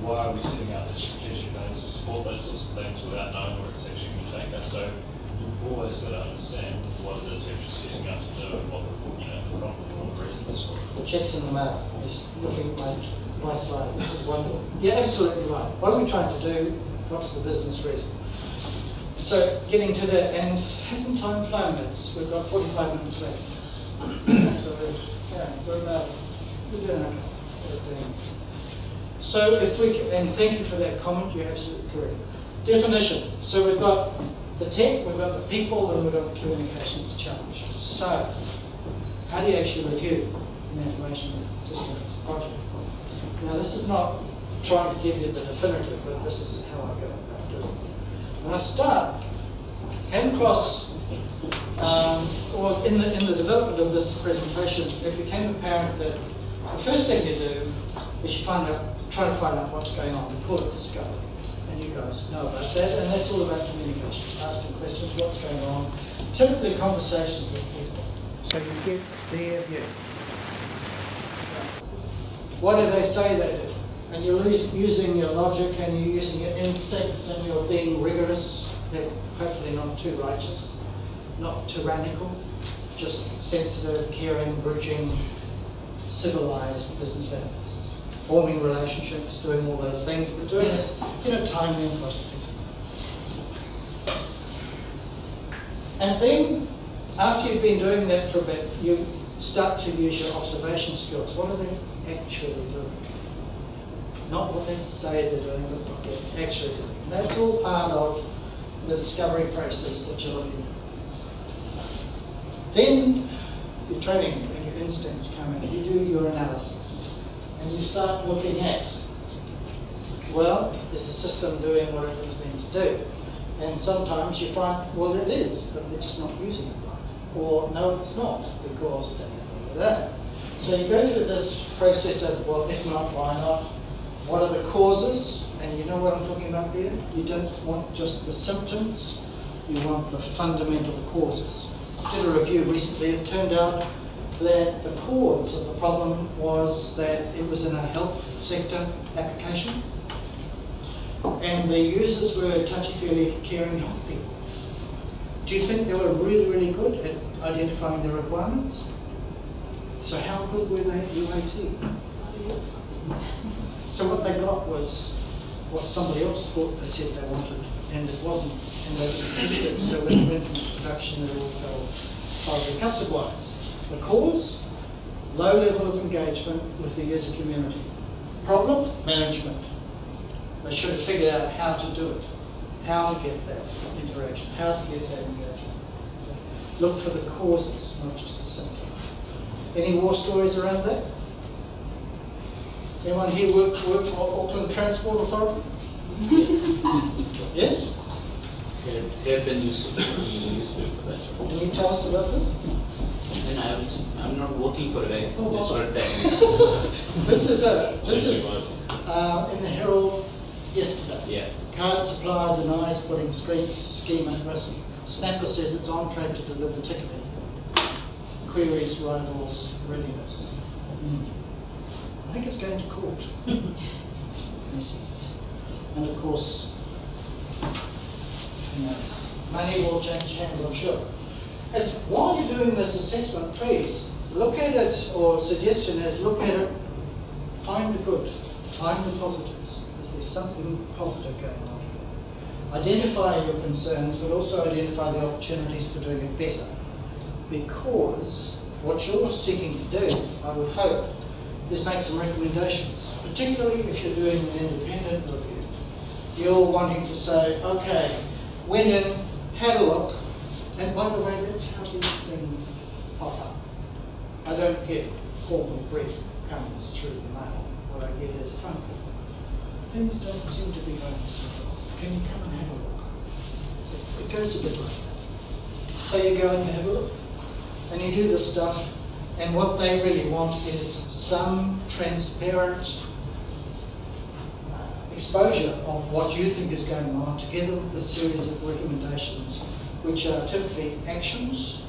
why are we setting out the strategic plans to support those sorts of things without knowing where it's actually going to take us? So you've always got to understand what it is you're actually setting out to do and what the problem or the reasons for it. Checks in the mail. He's looking at my slides. This is wonderful. You're absolutely right. What are we trying to do? What's the business reason? So getting to that, and hasn't time flown? We've got 45 minutes left. So we're about. So if we can, and thank you for that comment, you're absolutely correct. Definition. So we've got the tech, we've got the people, and we've got the communications challenge. So how do you actually review an information systems project? Now this is not trying to give you the definitive, but this is how I go about doing it. When I start, came across well, in the development of this presentation, it became apparent that the first thing you do is you try to find out what's going on. We call it discovery, and you guys know about that. And that's all about communication, asking questions, what's going on. Typically, conversations with people, so you get their view. What do they say they do? And you're using your logic, and you're using your instincts, and you're being rigorous, hopefully not too righteous, not tyrannical, just sensitive, caring, bridging, civilized business analysts, forming relationships, doing all those things, but doing it timely and cost effectively. And then, after you've been doing that for a bit, you start to use your observation skills. What are they actually doing? Not what they say they're doing, but what they're actually doing. And that's all part of the discovery process that you're looking at. Then your training and your instincts come in. You do your analysis. And you start looking at, well, is the system doing what it was meant to do? And sometimes you find, well, it is, but they're just not using it right. Or, no, it's not, because da. So you go through this process of, well, if not, why not? What are the causes? And you know what I'm talking about there? You don't want just the symptoms, you want the fundamental causes. I did a review recently. It turned out that the cause of the problem was that it was in a health sector application, and the users were touchy-feely, caring health people. Do you think they were really, really good at identifying the requirements? So how good were they at UAT? So what they got was what somebody else thought they said they wanted, and it wasn't, and they didn't test it, so when it went into production, it all fell horribly custard-wise. The cause, low level of engagement with the user community. Problem, management. They should have figured out how to do it, how to get that interaction, how to get that engagement. Look for the causes, not just the symptoms. Any war stories around that? Anyone here work for Auckland Transport Authority? Yes? Heard the newspaper, that's right. Can you tell us about this? And I'm not working for it, I Oh, just wow. read that. This is in the Herald yesterday. Yeah. Card supplier denies putting scheme at risk. Snapper says it's on track to deliver ticketing. Queries rivals readiness. I think it's going to court. Messy. And of course, who knows? Money will change hands, I'm sure. And while you're doing this assessment, please look at it, or suggestion is look at it, find the good, find the positives. Is there something positive going on here? identify your concerns, but also identify the opportunities for doing it better. Because what you're seeking to do, I would hope, is make some recommendations, particularly if you're doing an independent review. You're wanting to say, okay, went in, had a look, and by the way, that's how these things pop up. I don't get formal brief comes through the mail. What I get is a phone call. Things don't seem to be going so well. Can you come and have a look? It goes a bit like that. So you go and you have a look, and you do this stuff, and what they really want is some transparent exposure of what you think is going on, together with a series of recommendations, which are typically actions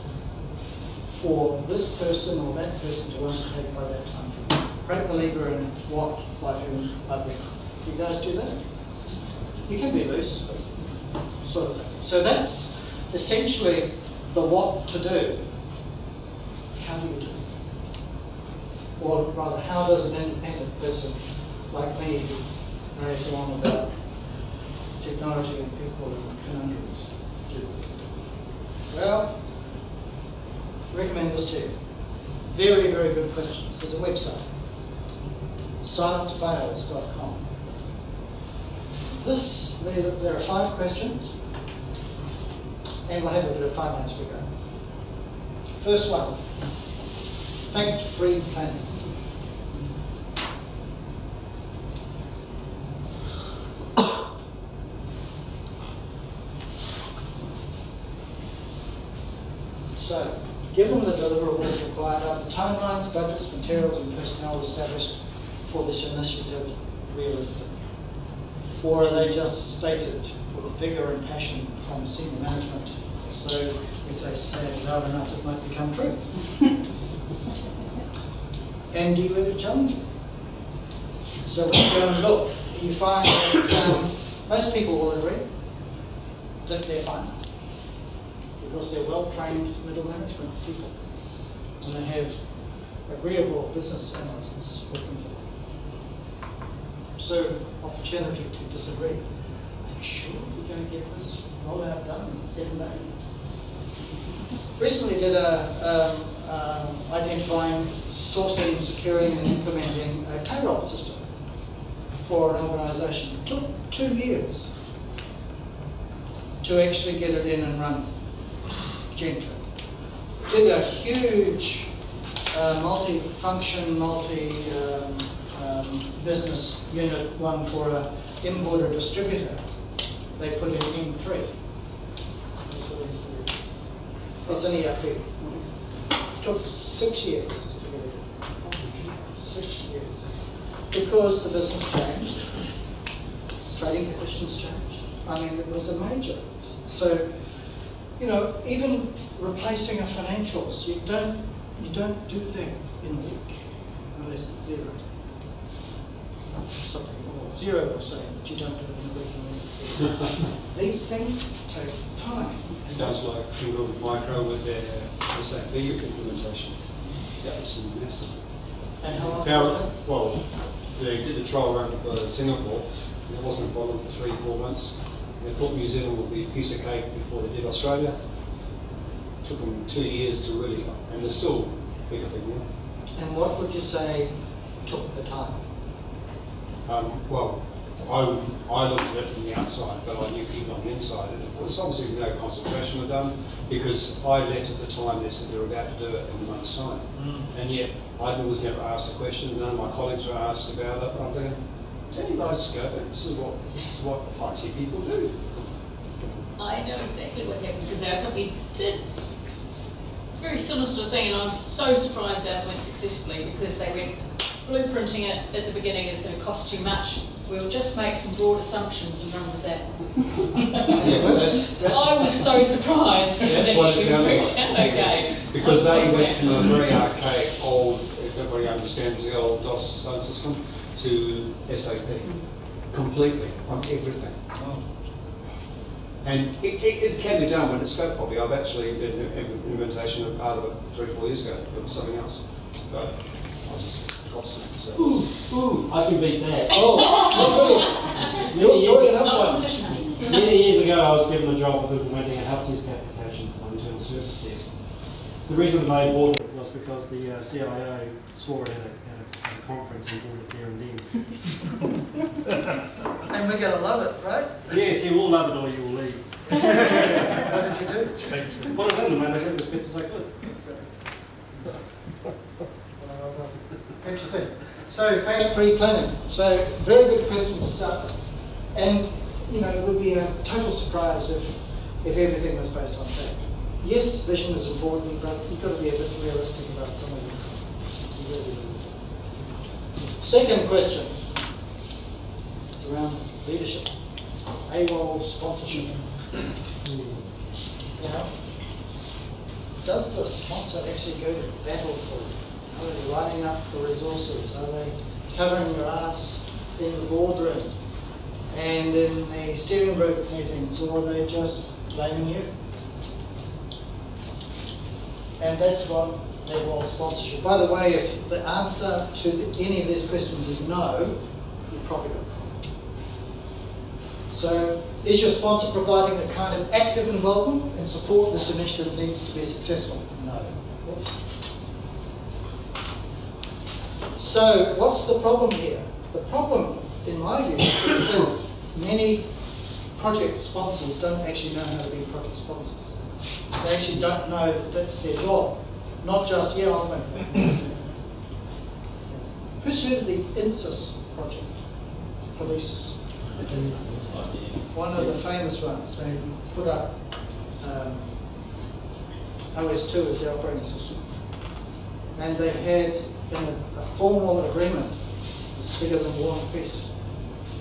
for this person or that person to undertake by that time. Great believer in what, by whom, by when. If you guys do that, you can be loose, sort of thing. So that's essentially the what to do. How do you do it? Or rather, how does an independent person like me, who knows a lot about technology and people and conundrums, do this? Well, recommend this to you. Very, very good questions. There's a website, silencefails.com. There are 5 questions, and we'll have a bit of fun as we go. First one, fact-free planning. So, given the deliverables required, are the timelines, budgets, materials and personnel established for this initiative realistic? Or are they just stated with vigour and passion from senior management, as though if they say it loud enough it might become true? And do you ever challenge it? So when you go and look, you find that most people will agree that they're fine, because they're well-trained middle management people, and they have agreeable business analysts working for them. So, opportunity to disagree. Are you sure we're going to get this rollout done in 7 days? Recently did identifying, sourcing, securing and implementing a payroll system for an organisation. It took 2 years to actually get it in and run gently. Did a huge multi-function, business unit one for a importer distributor. They put in M3. It's an ERP. Took 6 years to get it in. 6 years. Because the business changed, trading conditions changed. I mean, it was a major. So, you know, even replacing a financials, you don't do that in a week unless it's zero. Something more. Zero will say that you don't do it in a week unless it's zero. These things take time. Sounds like Google Micro with their SAP implementation. Yeah, it's massive. And how long? Well, they did a trial run for Singapore. It wasn't a problem for 3-4 months. They thought New Zealand would be a piece of cake before they did Australia. It took them 2 years to really, and they're still bigger than you. And what would you say took the time? Well, I looked at it from the outside, but I knew people on the inside, and it was obviously no consultation with them, because I let at the time they said they were about to do it in a month's time. And yet, I was never asked a question, none of my colleagues were asked about it, but I'm thinking, don't you guys scope it? This is what IT people do. I know exactly what happened, because our company did a very similar sort of thing, and I'm so surprised ours went successfully, because they went, blueprinting it at the beginning is going to cost too much. We'll just make some broad assumptions and run with that. I was so surprised that it actually worked out okay. Because they went from a very archaic, old, if everybody understands the old DOS phone system, to SAP. Completely, on everything. And it can be done when it's scoped properly. I've actually did an implementation of part of it 3 or 4 years ago. It was something else. But I just Ooh, I can beat that. Oh, your story, another one. Many years ago, I was given the job of implementing a help desk application for my internal service desk. The reason that I bought it was because the CIO saw it at a conference and bought it there and then. And we're going to love it, right? Yes, you will love it or you will leave. What did you do? Put it in, man. I did it as best as I could. Interesting. So, factory planning. So, very good question to start with. And, you know, it would be a total surprise if everything was based on fact. Yes, vision is important, but you've got to be a bit realistic about some of this stuff. Second question. It's around leadership. AWOL sponsorship. You know, does the sponsor actually go to battle for it? Are they lining up the resources? Are they covering your ass in the boardroom and in the steering group meetings, or are they just blaming you? And that's what they want sponsorship. By the way, if the answer to any of these questions is no, you've probably got a problem. So, is your sponsor providing the kind of active involvement and support this initiative needs to be successful? No. Oops. So, what's the problem here? The problem, in my view, is that many project sponsors don't actually know how to be project sponsors. They actually don't know that that's their job. Not just, yeah, I'll make that. Who's heard of the INSIS project? Police. One of the famous ones. They put up OS2 as the operating system. And they had a formal agreement, it was bigger than War and Peace,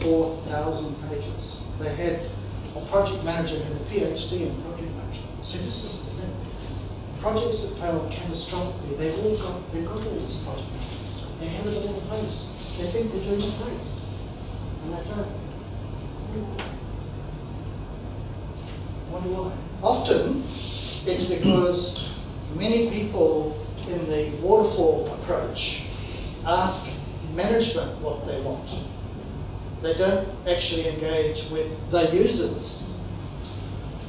4,000 pages. They had a project manager who had a PhD in project management. So this is the thing. Projects that fail catastrophically, they've got all this project management stuff. They have it all in place. They think they're doing it great. And they fail. Wonder why? Often, it's because many people in the waterfall approach ask management what they want. They don't actually engage with the users.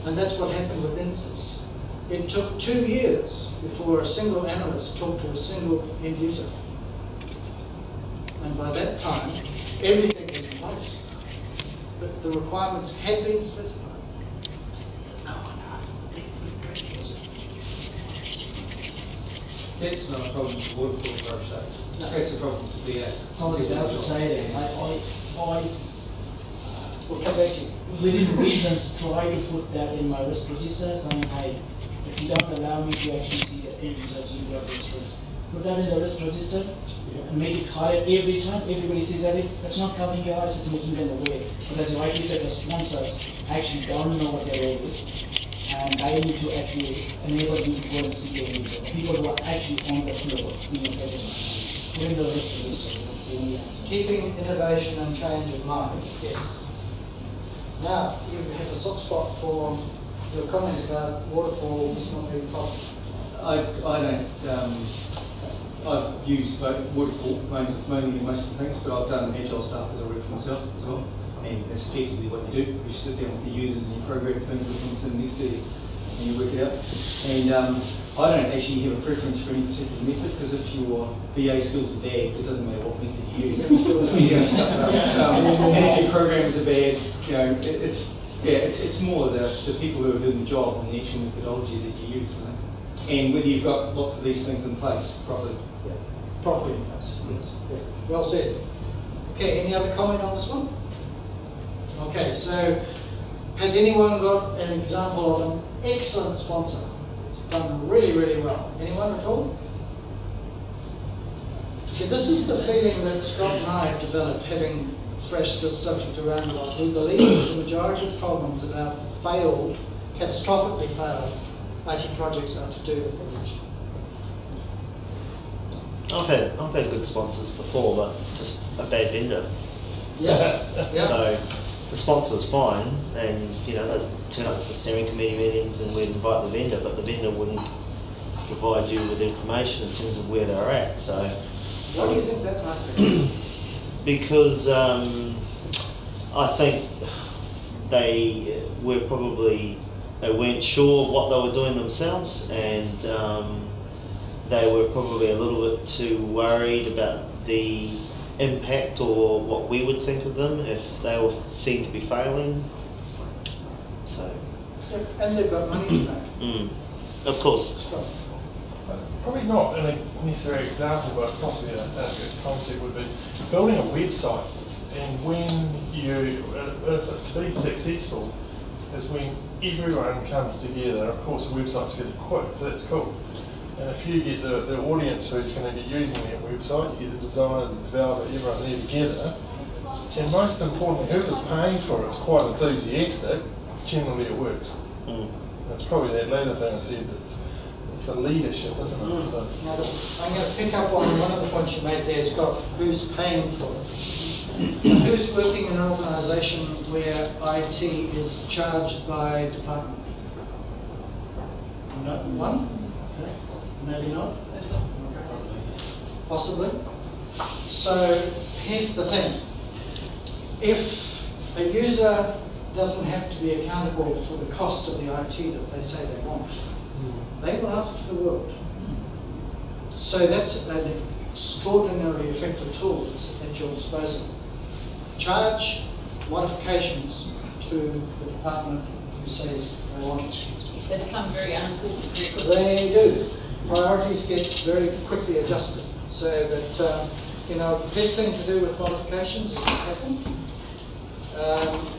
And that's what happened with INSIS. It took 2 years before a single analyst talked to a single end user. And by that time, everything was in place. But the requirements had been specified. But no one asked the people who could use it. That's not a problem for waterfall approach, though. No. That's a problem for BAs. I was about to say that. We'll come back to you. Within reasons, try to put that in my risk register, saying, hey, if you don't allow me to actually see the end users, you got this risk. Put that in the risk register and make it higher every time. Everybody sees that. It's not covering your eyes, it's making them aware. But as you rightly said, the sponsors actually don't know what their role is. And they need to actually enable you to go and see your user. People who are actually on the floor being affected. Put in the risk register. Keeping innovation and change in mind. Yes. Now, you have a soft spot for your comment about waterfall is not being problem. I don't. I've used waterfall mainly in most of the things, but I've done agile stuff as I work for myself as well. And that's effectively what you do. You sit down with the users and you program things with them sitting next to you and you work it out. And I don't actually have a preference for any particular method, because if your BA skills are bad, it doesn't matter what method you use. You're going to stuff it up. And if your programs are bad, you know, it's more the people who are doing the job and the actual methodology that you use. You know? And whether you've got lots of these things in place properly. Yeah, properly in place, yes. Yeah. Well said. Okay, any other comment on this one? Okay, so has anyone got an example of an excellent sponsor? It's done really, really well. Anyone at all? See, this is the feeling that Scott and I have developed, having thrashed this subject around a lot. We believe that the majority of problems about failed, catastrophically failed IT projects are to do with the vision. I've had good sponsors before, but just a bad vendor. Yes. Yeah. So the sponsor's fine, and you know, they'd turn up to the steering committee meetings and we'd invite the vendor, but the vendor wouldn't provide you with information in terms of where they're at. So why do you think that might be? Because I think they weren't sure of what they were doing themselves, and they were probably a little bit too worried about the impact or what we would think of them if they were seen to be failing. So. Yep, and they've got money to make. Of course. Probably not a necessary example, but possibly a good concept would be building a website. And when if it's to be successful, is when everyone comes together. Of course, the website's fairly quick, so that's cool. And if you get the audience who's going to be using that website, you get the designer, the developer, everyone there together. And most importantly, whoever's paying for it is quite enthusiastic, generally it works. It's probably that later thing I said, it's the leadership, isn't it? Now, I'm going to pick up on one of the points you made there, Scott, who's paying for it. Who's working in an organisation where IT is charged by department? No, one? Okay. Maybe not? Okay. Possibly. So here's the thing. If a user doesn't have to be accountable for the cost of the IT that they say they want, they will ask for the world. So that's an extraordinarily effective tool that's at your disposal. Charge modifications to the department who says they want it. Yes, they become very unimportant very quickly. They do. Priorities get very quickly adjusted. So that, the best thing to do with modifications is to have them.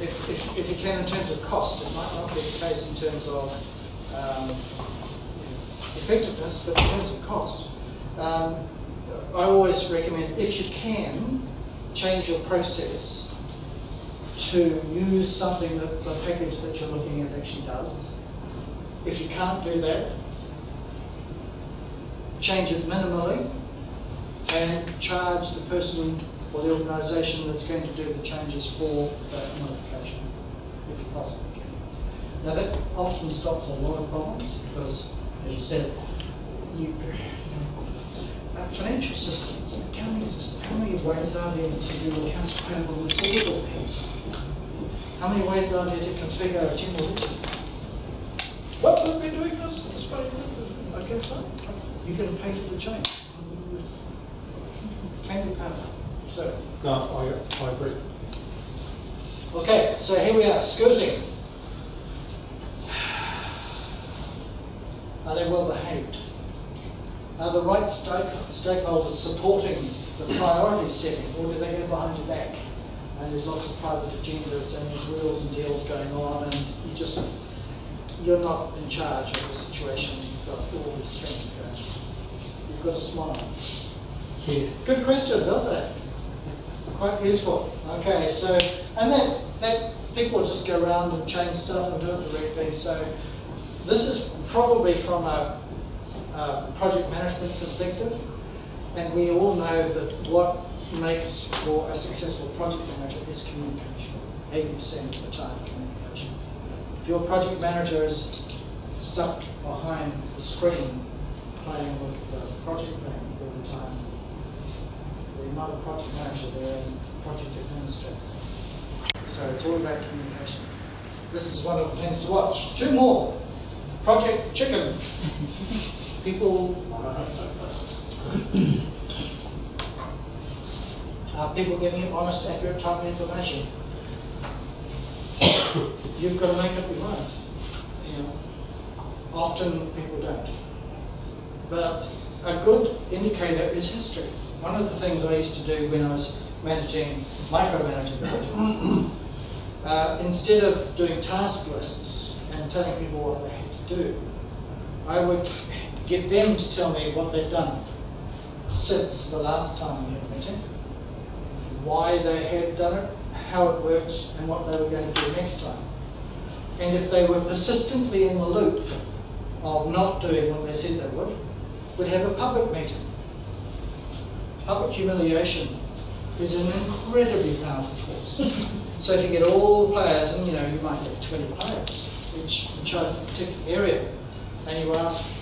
If you can in terms of cost, it might not be the case in terms of effectiveness, but in terms of cost. I always recommend, if you can, change your process to use something that the package that you're looking at actually does. If you can't do that, change it minimally and charge the person or the organisation that's going to do the changes for that modification, if you possibly can. Now that often stops a lot of problems because, as you said, financial system, it's an accounting system. How many ways are there to do accounts payable and receivable things? How many ways are there to configure a general ledger? What will be doing this? Okay, fine. You can pay for the change. Can be paid for. So. No, I agree. Okay, so here we are, skirting. Are they well behaved? Are the right stakeholders supporting the priority setting, or do they go behind your back? And there's lots of private agendas and there's wheels and deals going on, and you're not in charge of the situation. You've got all these things going. You've got to smile. Yeah. Good questions, aren't they? Quite useful. Okay, so, and that people just go around and change stuff and do it directly. So this is probably from a project management perspective, and we all know that what makes for a successful project manager is communication. 80% of the time, communication. If your project manager is stuck behind the screen playing with the project plan all the time, they're not a project manager, they're a project administrator. So it's all about communication. This is one of the things to watch. Two more. Project Chicken. People are people giving you honest, accurate, timely information? You've got to make up your mind. Often people don't. But a good indicator is history. One of the things I used to do when I was micromanaging the project, instead of doing task lists and telling people what they had to do, I would get them to tell me what they'd done since the last time we had a meeting, why they had done it, how it worked, and what they were going to do next time. And if they were persistently in the loop of not doing what they said they would, we'd have a public meeting. Public humiliation is an incredibly powerful force. So if you get all the players, and you might get 20 players, each in charge of a particular area, and you ask,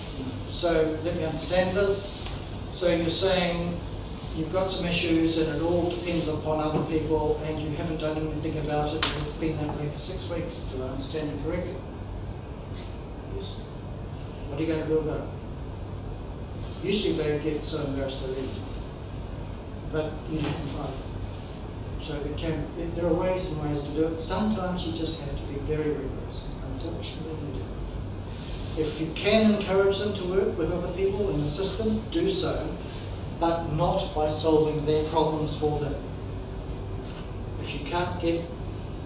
so let me understand this. So you're saying you've got some issues and it all depends upon other people and you haven't done anything about it and it's been that way for 6 weeks, do I understand you correctly? Yes. What are you going to do about it? Usually they get so embarrassed they leave. But you can find it. So there are ways and ways to do it. Sometimes you just have to be very rigorous. Unfortunately, you do. If you can encourage them to work with other people in the system, do so, but not by solving their problems for them. If you can't get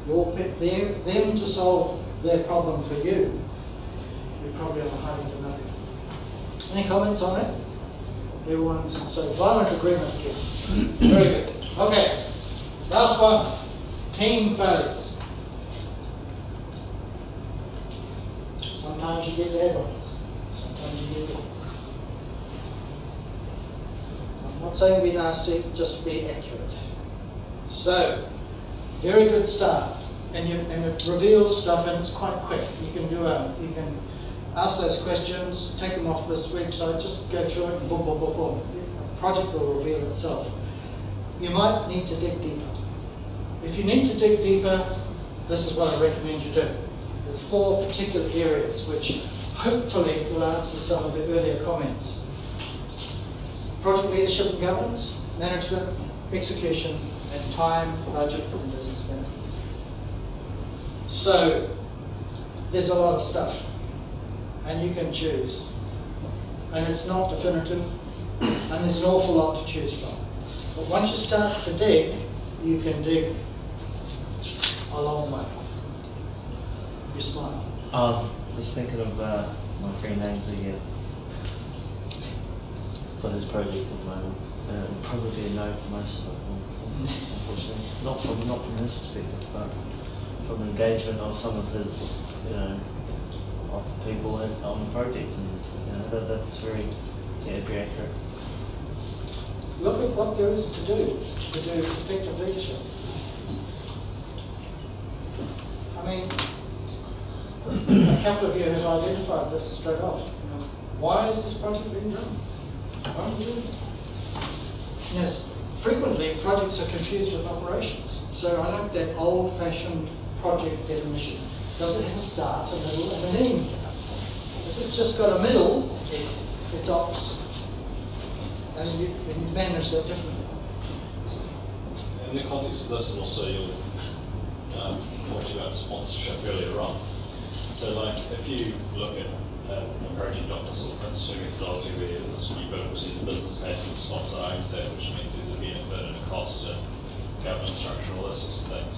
them to solve their problem for you, you're probably on the high end of nothing. Any comments on it? Everyone's so violent agreement again. Very good. Okay, last one. Team failures. Sometimes you get bad ones. Sometimes you get good. I'm not saying be nasty, just be accurate. So, very good start, and it reveals stuff, and it's quite quick. You can ask those questions, take them off this website, just go through it and boom, boom, boom, boom. The project will reveal itself. You might need to dig deeper. If you need to dig deeper, this is what I recommend you do. There are 4 particular areas which hopefully will answer some of the earlier comments. Project leadership and governance, management, execution, and time, budget, and business management. So, there's a lot of stuff. And you can choose. And it's not definitive, and there's an awful lot to choose from. But once you start to dig, you can dig a long way. You smile. Just thinking of my friend Ainsley here for his project at the moment. Probably a no for most of it, unfortunately. Not from his perspective, but from the engagement of some of his, of people on the project, and that's very accurate. Look at what there is to do effective leadership. I mean, a couple of you have identified this straight off. Why is this project being done? Why are we doing it? Frequently projects are confused with operations. So I like that old-fashioned project definition. Does it have a start, a middle, and an end? If it's just got a middle, it's ops. And you manage that differently. In the context of this, and also you talked about sponsorship earlier on. So, like, if you look at a project office or Prince 2 methodology where you build the business case and the sponsor owns that, which means there's a benefit and a cost and governance structure, all those sorts of things.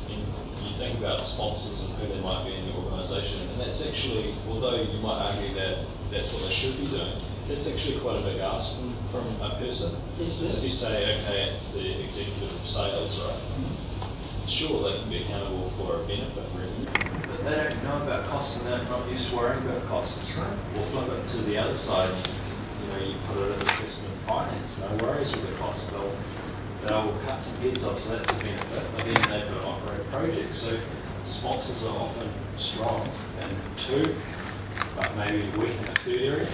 You think about sponsors and who they might be in the organisation, and that's actually, although you might argue that that's what they should be doing, that's actually quite a big ask from a person. Yes, so if you say, okay, it's the executive of sales, right? Sure, they can be accountable for a benefit revenue, but they don't know about costs and they're not used to worrying about costs. Right. Or flip it to the other side, you put it in the person in finance, no worries with the costs. They'll cut some heads off, so that's a benefit, but then they've got to operate projects. So sponsors are often strong in 2, but maybe weak in a 3rd area.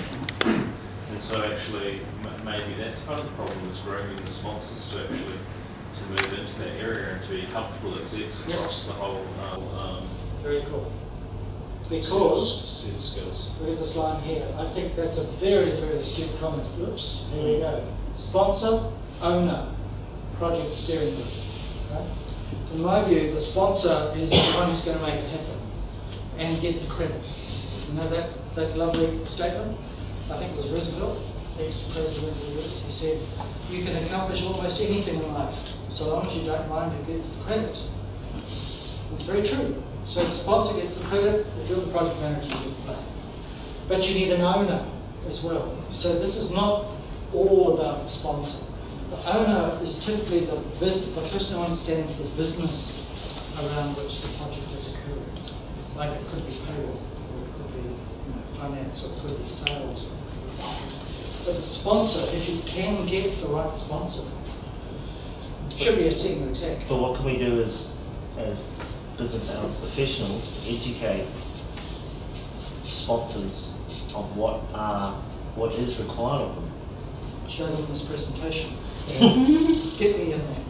And so actually, maybe that's part of the problem, is grooming the sponsors to actually to move into that area and to be comfortable execs across the whole very cool. Because skills. Look at this line here. I think that's a very, very astute comment. Oops, here we go. Sponsor, owner, project steering group. Right? In my view, the sponsor is the one who's going to make it happen and get the credit. You know that lovely statement? I think it was Roosevelt, ex-president of the US. He said, you can accomplish almost anything in life, so long as you don't mind who gets the credit. It's very true. So the sponsor gets the credit, if you're the project manager, you get the blame. But you need an owner as well. So this is not all about the sponsor. The owner is typically the person who understands the business around which the project is occurring. Like it could be payroll, or it could be finance, or it could be sales. But the sponsor, if you can get the right sponsor, should be a senior exec. But what can we do as business analyst professionals to educate sponsors of what is required of them? show them this presentation. Get me in there.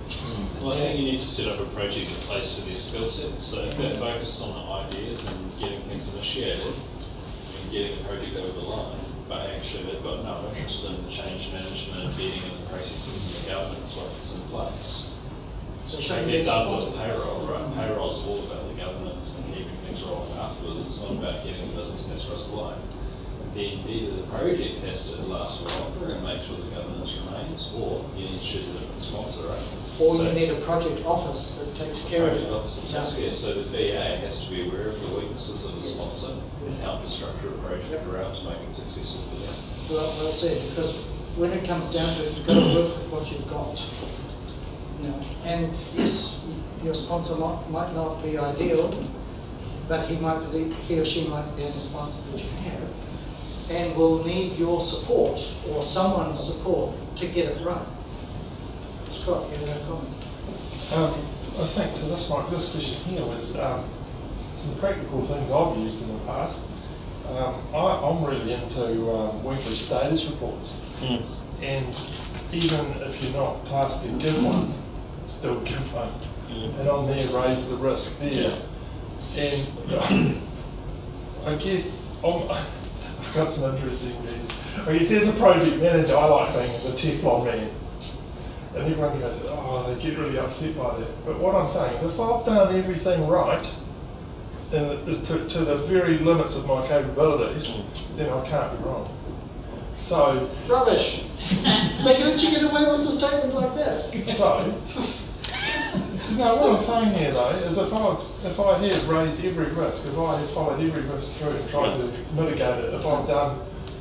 Well, I think you need to set up a project in place for their skill set. So if they're focused on the ideas and getting things initiated and getting the project over the line, but actually they've got no interest in change management and bedding in the processes and the governance once it's in place. Take the example of payroll, right? Payroll is all about the governance and keeping things rolling afterwards. It's not about getting the business case across the line. Then either the project has to last for longer and make sure the governance remains, or you need to choose a different sponsor, right? Or you need a project office that takes care of it. So the BA has to be aware of the weaknesses of the sponsor and help to structure a project around to make it successful for them. Well said, because when it comes down to it, you've got to work with what you've got. You know, and yes, your sponsor might not be ideal, but he or she might be the only sponsor that you have, and will need your support or someone's support to get it right. Scott, you have a comment? I think to this question here was some practical things I've used in the past. I'm really into weekly status reports, and even if you're not tasked to give one, still give one, and on there raise the risk there. And I guess I've got some interesting views. I guess as a project manager, I like being the Teflon man. And everyone goes, oh, they get really upset by that. But what I'm saying is, if I've done everything right, and it's to the very limits of my capabilities, then I can't be wrong. So rubbish. They can let you get away with a statement like that. So, no, what I'm saying here though is, if I have raised every risk, if I have followed every risk through and tried to mitigate it, if I've done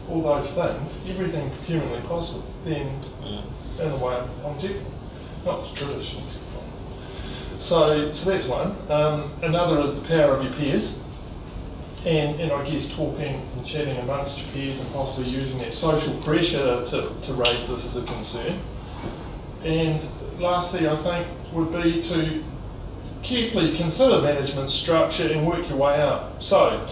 all those things, everything humanly possible, then in a way I'm Teflon, not traditional Teflon. So that's one. Another is the power of your peers, and I guess talking and chatting amongst your peers and possibly using that social pressure to raise this as a concern. And lastly, I think, would be to carefully consider management structure and work your way up. So,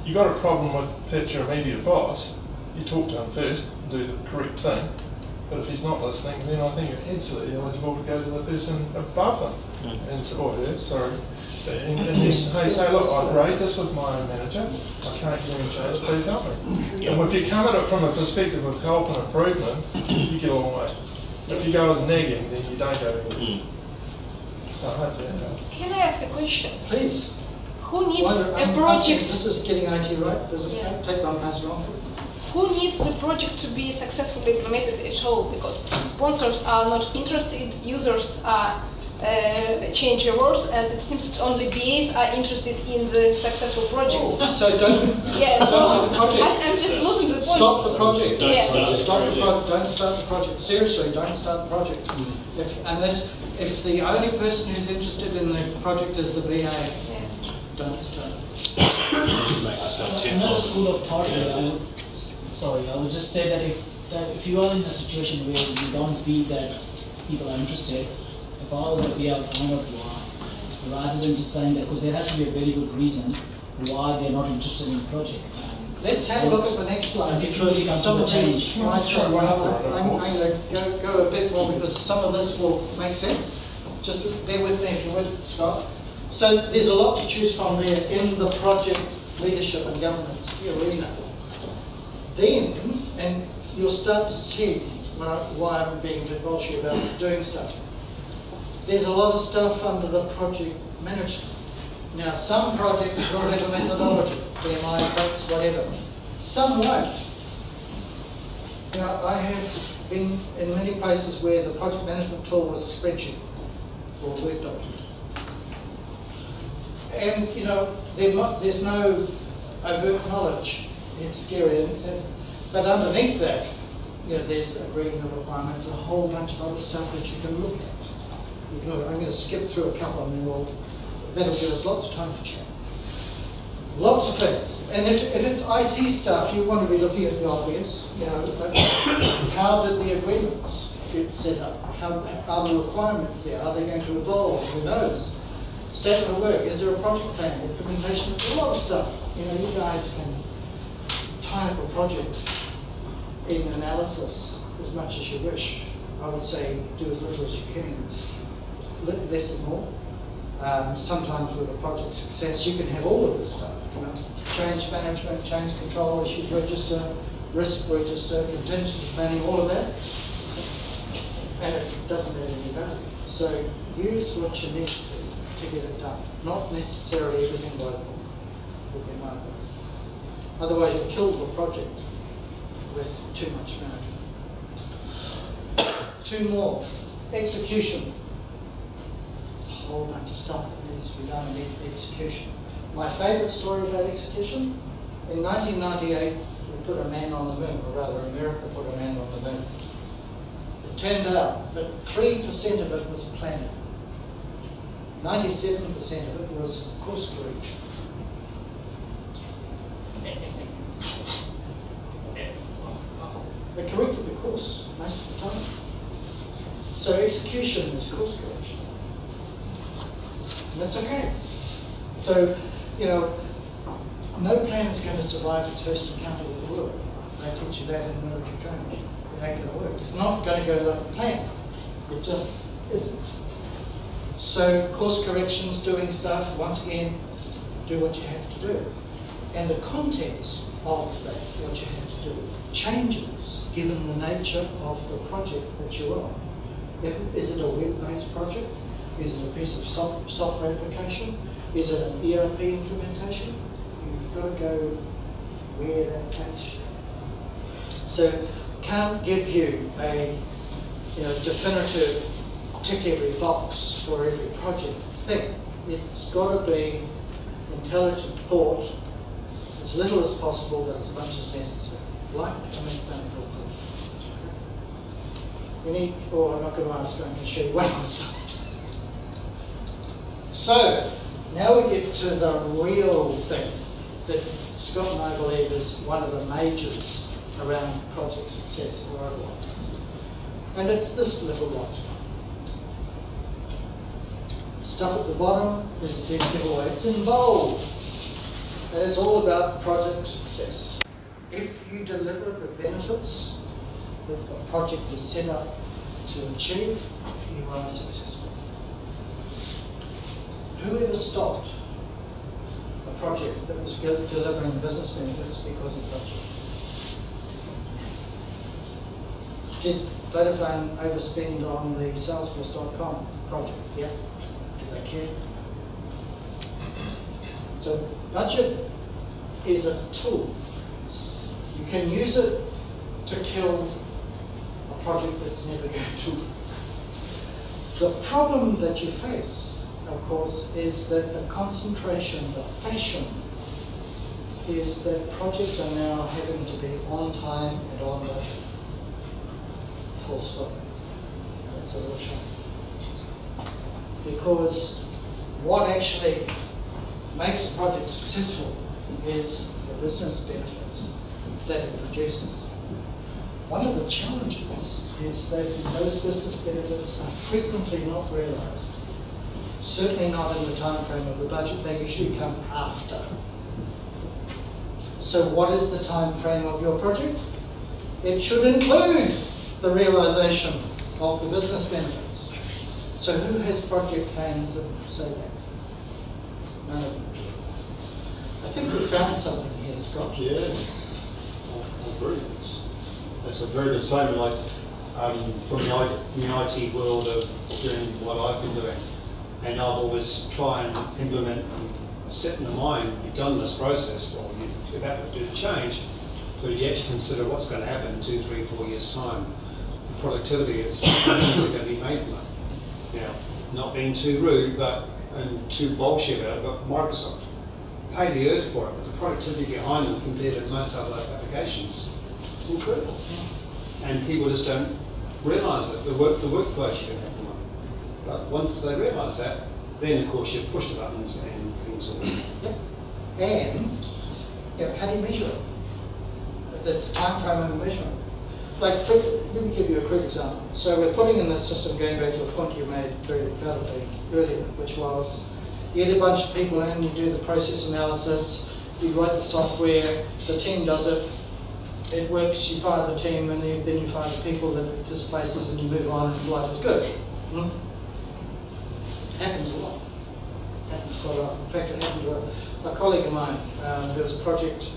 you got a problem with perhaps your immediate boss, you talk to him first, do the correct thing, but if he's not listening, then I think you're absolutely eligible to go to the person above him, or her, sorry, and then say, look, I've raised this with my manager, I can't get any change, please help me. And if you come at it from a perspective of help and improvement, you get a long way. If you go as nagging, then you don't go anywhere. So I hope that helps. Can I ask a question? Please. Who needs a project? This is getting IT right. Take one pass wrong. Who needs the project to be successfully implemented at all? Because sponsors are not interested, users are change awards, and it seems that only BAs are interested in the successful projects. So don't stop the project. I'm just losing the point. Stop the project. Don't start the project. Seriously, don't start the project. If the only person who's interested in the project is the BA, don't start. Another school of thought here, I would just say that if you are in a situation where you don't feel that people are interested, if I was a BA, I'd find out why, rather than just saying that, because there has to be a very good reason why they're not interested in the project. Let's have a look at the next slide, because some of these slides, I'm going to go a bit more, because some of this will make sense. Just bear with me if you would, Scott. So there's a lot to choose from there in the project leadership and governance arena. Then, and you'll start to see why I'm being a bit bolshy about doing stuff. There's a lot of stuff under the project management. Now, some projects will have a methodology, BMI, quotes, whatever. Some won't. Now, I have been in many places where the project management tool was a spreadsheet or a Word document. And, there's no overt knowledge. It's scary. But underneath that, there's agreeing the requirements, a whole bunch of other stuff that you can look at. I'm going to skip through a couple and then that'll give us lots of time for chat. Lots of things. And if it's IT stuff, you want to be looking at the obvious. How did the agreements get set up? How are the requirements there? Are they going to evolve? Who knows? Statement of work. Is there a project plan? Implementation? A lot of stuff. You guys can type a project in analysis. as much as you wish. I would say do as little as you can. Less is more. Sometimes with a project success, you can have all of this stuff. You know, change management, change control, issues register, risk register, contingency planning, all of that. And it doesn't add any value. So use what you need to get it done. Not necessarily everything by the book, would be my advice. Otherwise you'll kill the project with too much management. Two more. Execution. There's a whole bunch of stuff that needs to be done in execution. My favourite story about execution, in 1998 we put a man on the moon, or rather America put a man on the moon. It turned out that 3% of it was planning. 97% of it was course correction. They corrected the course most of the time. So execution is course correction. And that's okay. So, you know, no plan is going to survive its first encounter with the world. They teach you that in military training. It ain't going to work. It's not going to go like a plan. It just isn't. So course corrections, doing stuff, once again, do what you have to do. And the content of that, what you have to do, changes given the nature of the project that you're on. Is it a web-based project? Is it a piece of software application? Is it an ERP implementation? You've got to go where that takes you. So can't give you a definitive tick every box for every project thing. It's got to be intelligent thought, as little as possible, but as much as necessary. Like a mathematical proof. Okay. We need, I'm not going to ask, I'm going to show you one on the slide. So, now we get to the real thing that Scott and I believe is one of the majors around project success for otherwise. And it's this little lot. Stuff at the bottom is a big giveaway. It's in bold. And it's all about project success. If you deliver the benefits that the project is set up to achieve, you are successful. Whoever stopped a project that was delivering business benefits because of budget? Did Vodafone overspend on the Salesforce.com project? Yeah. Did they care? No. So budget is a tool. You can use it to kill a project that's never going to work. The problem that you face, of course, is that the concentration, the fashion, is that projects are now having to be on time and on budget. Full stop. And that's a real shame. Because what actually makes a project successful is the business benefits that it produces. One of the challenges is that those business benefits are frequently not realised. Certainly not in the time frame of the budget. They usually come after. So what is the time frame of your project? It should include the realisation of the business benefits. So who has project plans that say that? None of them. I think we found something here, Scott. Yeah, I agree. That's a very good statement. Like from the IT world of doing what I've been doing, and I've always try and implement and set in the mind, you've done this process, well, you're about to do the change, but you actually consider what's going to happen in 2, 3, 4 years' time. The productivity is going to be made from it. Now, not being too rude, and too bullshit about it, but Microsoft pay the earth for it, but the productivity behind them compared to most other applications is incredible. And people just don't realise it. The workflows you can have from it. But once they realise that, then of course you push the buttons and things will work. And how do you measure it? The time frame of the measurement. Like, let me give you a quick example. So we're putting in this system, going back to a point you made very validly earlier, which was you get a bunch of people in, you do the process analysis, you write the software, the team does it, it works, you fire the team, and then you fire the people that it displaces, and you move on, and life is good. Happens a lot. Happens quite a lot. In fact, it happened to a colleague of mine. There was a project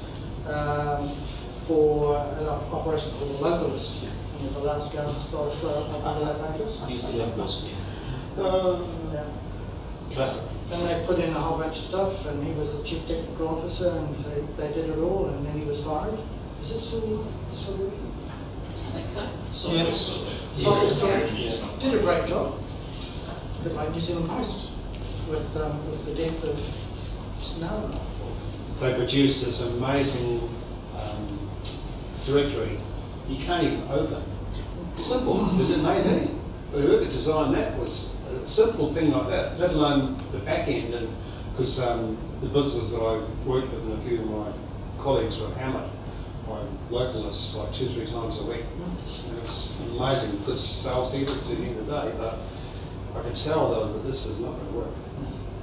for an operation called the Localist, one of the last guns of other locators. New Zealand Post, Yeah. Classic. And they put in a whole bunch of stuff, and he was the chief technical officer, and they did it all, and then he was fired. Is it still working? I think so. Software still there. Did a great job. A bit like New Zealand Post, with the death of Snow. They produced this amazing directory. You can't even open. Simple as it may be. But whoever designed that was a simple thing like that, let alone the back end. And because the business that I worked with and a few of my colleagues were hammered by localists like 2-3 times a week. And it was amazing for salespeople to the end of the day, but I could tell though that this is not going to work.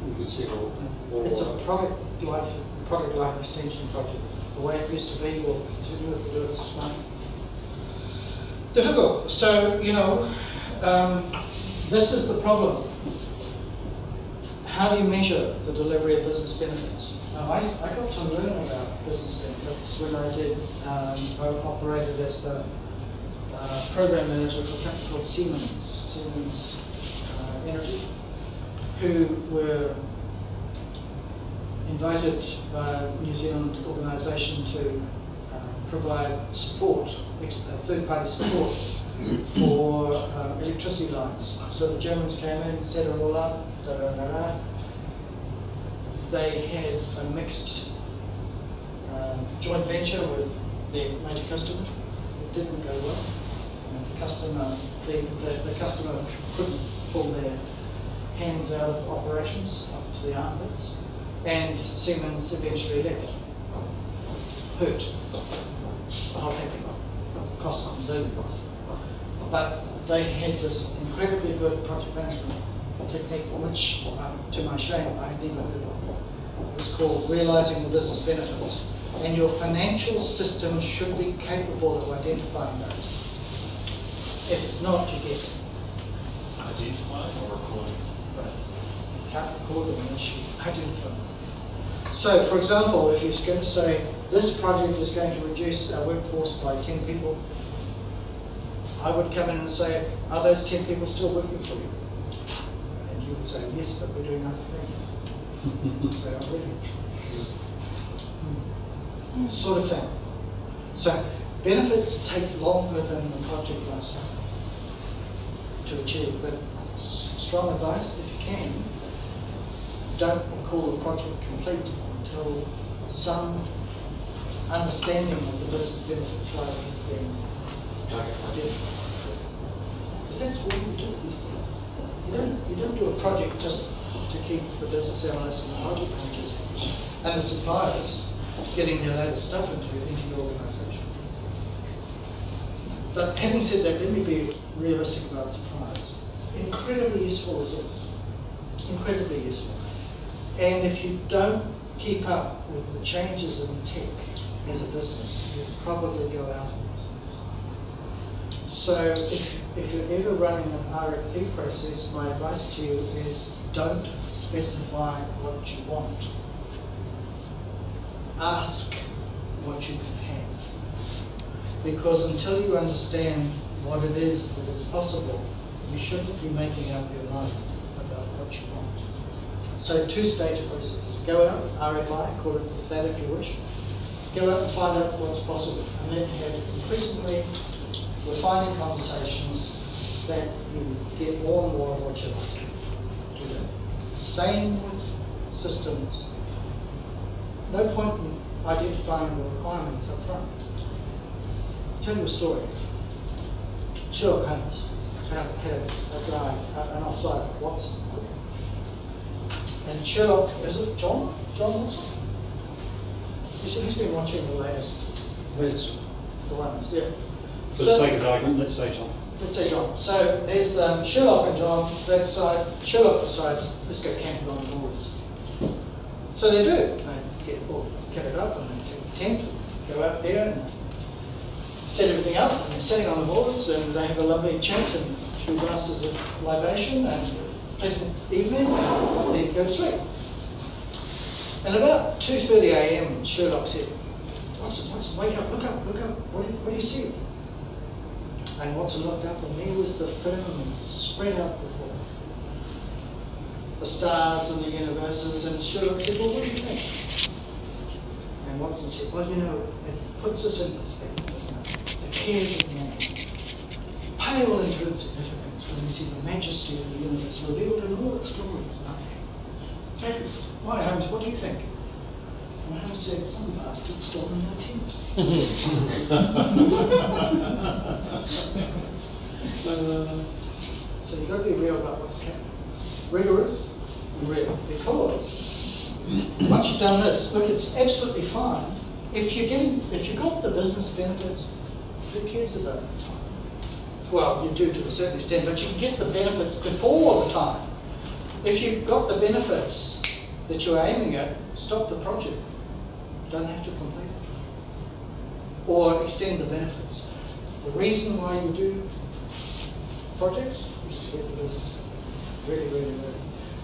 You could see all it's a product life extension project. The way it used to be will continue if we do it smart. Difficult. So, this is the problem. How do you measure the delivery of business benefits? Now, I got to learn about business benefits when I did, I operated as the program manager for a company called Siemens Energy, who were invited by a New Zealand organisation to provide support, third-party support for electricity lines. So the Germans came in, set it all up, They had a mixed joint venture with their major customer. It didn't go well. The customer couldn't pull their hands out of operations up to the armpits, and Siemens eventually left. Hurt. Not happy. Cost them zillions. But they had this incredibly good project management technique, which, to my shame, I had never heard of. It's called realising the business benefits. And your financial system should be capable of identifying those. If it's not, you're guessing. Identifying or recording? You can't record them unless you identify them. So, for example, if you're going to say, this project is going to reduce our workforce by 10 people, I would come in and say, are those 10 people still working for you? And you would say, yes, but we're doing other things. So, already. Sort of thing. So, benefits take longer than the project lifecycle to achieve, but strong advice, if you can, don't call the project complete until some understanding of the business benefit flow has been identified. Because that's what you do with these things. You don't do a project just to keep the business analysts and the project managers and the suppliers getting their latest stuff into your organisation. But having said that, let me be realistic about suppliers. Incredibly useful resource. Incredibly useful. And if you don't keep up with the changes in tech as a business, you'll probably go out of business. So if you're ever running an RFP process, my advice to you is don't specify what you want. Ask what you can have. Because until you understand what it is that is possible, you shouldn't be making up your mind about what you want. So, two-stage process. Go out, RFI, call it that if you wish. Go out and find out what's possible, and then have increasingly refining conversations that you get more and more of what you like. Do that. Same with systems. No point in identifying the requirements up front. I'll tell you a story. Sherlock Holmes had a guy, an offside at Watson. And Sherlock, is it John Watson? Who's been watching the latest? Yes. The ones, yeah. Let's take an argument, let's say John. Let's say John. So there's Sherlock and John. They decide, Sherlock decides, let's go camping on the moors. So they do. They get it up and they take a tent and go out there and set everything up, and they're sitting on the boards, and they have a lovely chat and a few glasses of libation and a pleasant evening, and then go to sleep. And about 2:30 a.m. Sherlock said, Watson, wake up, look up, what do you see? And Watson looked up, and there was the firmament spread out before him. The stars and the universes, and Sherlock said, well, what do you think? And Watson said, well, you know, it puts us in perspective, doesn't it? The cares of man pale into insignificance when we see the majesty of the universe revealed in all its glory. Okay. Why, Holmes, what do you think? And Holmes said, some bastard stolen my tent. So you've got to be real about what's happening. Rigorous and real. Because once you've done this, look, it's absolutely fine. If you got the business benefits, who cares about the time? Well, you do to a certain extent, but you can get the benefits before the time. If you've got the benefits that you're aiming at, stop the project. You don't have to complete it. Or extend the benefits. The reason why you do projects is to get the business. Really, really, really.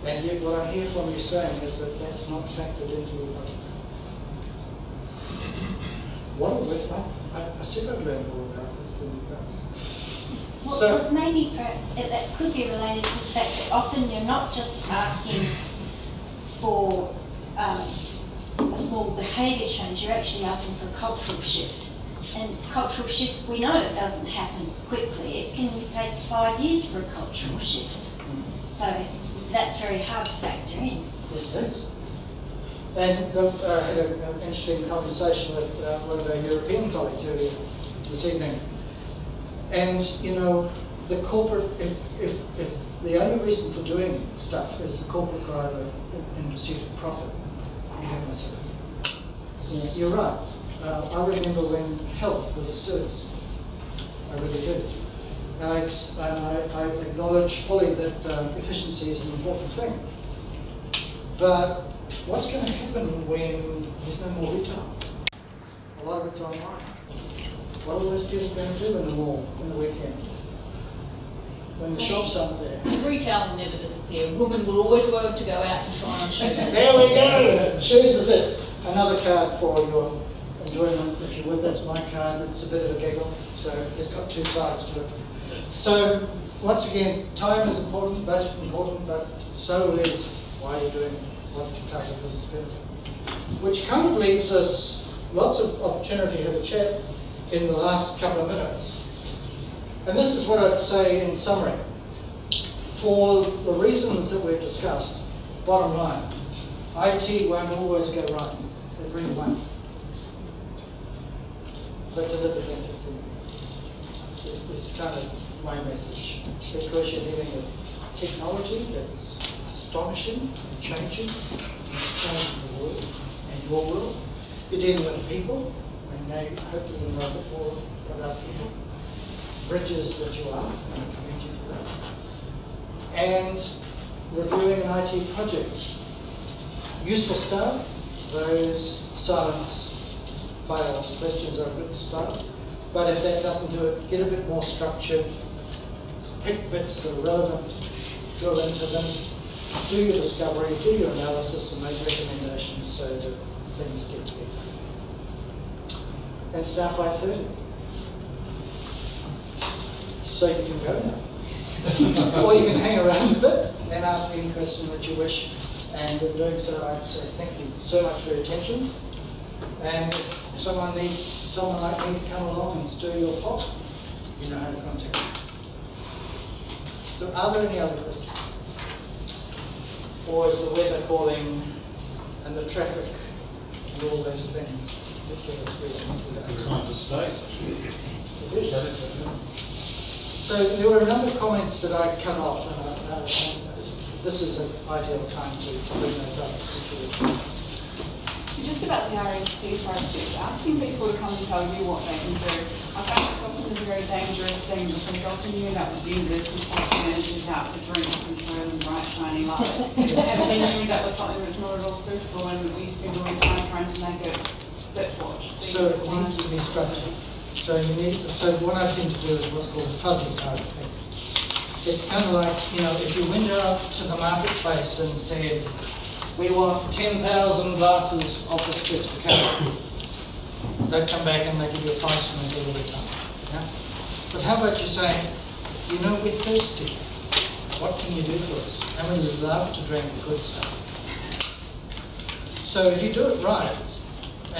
And yet what I hear from you saying is that that's not factored into your budget. I said I'd learn more about this than you guys. Well, maybe that could be related to the fact that often you're not just asking for a small behaviour change, you're actually asking for a cultural shift. And cultural shift, we know it doesn't happen quickly. It can take 5 years for a cultural shift. So that's very hard to factor in. Yes, it is. And I had an interesting conversation with one of our European colleagues earlier this evening. And, you know, the corporate, if the only reason for doing stuff is the corporate driver in pursuit of profit, you have myself. Yeah, you're right. I remember when health was a service. I really did. I acknowledge fully that efficiency is an important thing. But what's going to happen when there's no more retail? A lot of it's online. What are those people going to do in the mall in the weekend? When the shops aren't there? Retail will never disappear. Women will always work to go out and try on shoes. There we go! Shoes is it. Another card for your enjoyment. If you're with, that's my card. It's a bit of a giggle. So it's got two sides to it. So once again, time is important, budget important, but so is why you're doing it. What's the customer business benefit? Which kind of leaves us lots of opportunity to have a chat in the last couple of minutes. And this is what I'd say in summary. For the reasons that we've discussed, bottom line, IT won't always go right. It really won't. But deliver benefits is kind of my message. Because you're dealing with technology that's astonishing and changing. It's changing the world and your world. You're dealing with people, and now hopefully you know a bit more about people. Bridges that you are, and I commend you for that. And reviewing an IT project. Useful start, those silence, fails, questions are a good start. But if that doesn't do it, get a bit more structured, pick bits that are relevant, drill into them, do your discovery, do your analysis, and make recommendations so that things get better. And it's now 5:30. So you can go now. Or you can hang around a bit and ask any question that you wish. And in doing so, I'd say thank you so much for your attention. And if someone needs someone like me to come along and stir your pot, you know how to contact me. So are there any other questions? Or is the weather calling and the traffic and all those things that give us reason to go? Time to stay. It is. So there were a number of comments that I cut off, and this is an ideal time to bring those up. Just about the RFP process, asking people to come and tell you what they can do, I find it's often a very dangerous thing because often you end up with vendors and property managers out for drinks and show them bright shiny lights. And then you end up with something that's not at all suitable and we spend all the time trying to make it fit watch. So it needs to be structured. So what I tend to do is what's called a fuzzy architect. It's kind of like, if you went out to the marketplace and said, we want 10,000 glasses of the specification, they'd come back and they give you a price and they do all the time. Yeah? But how about you say, we're thirsty. What can you do for us? And we love to drink the good stuff. So if you do it right,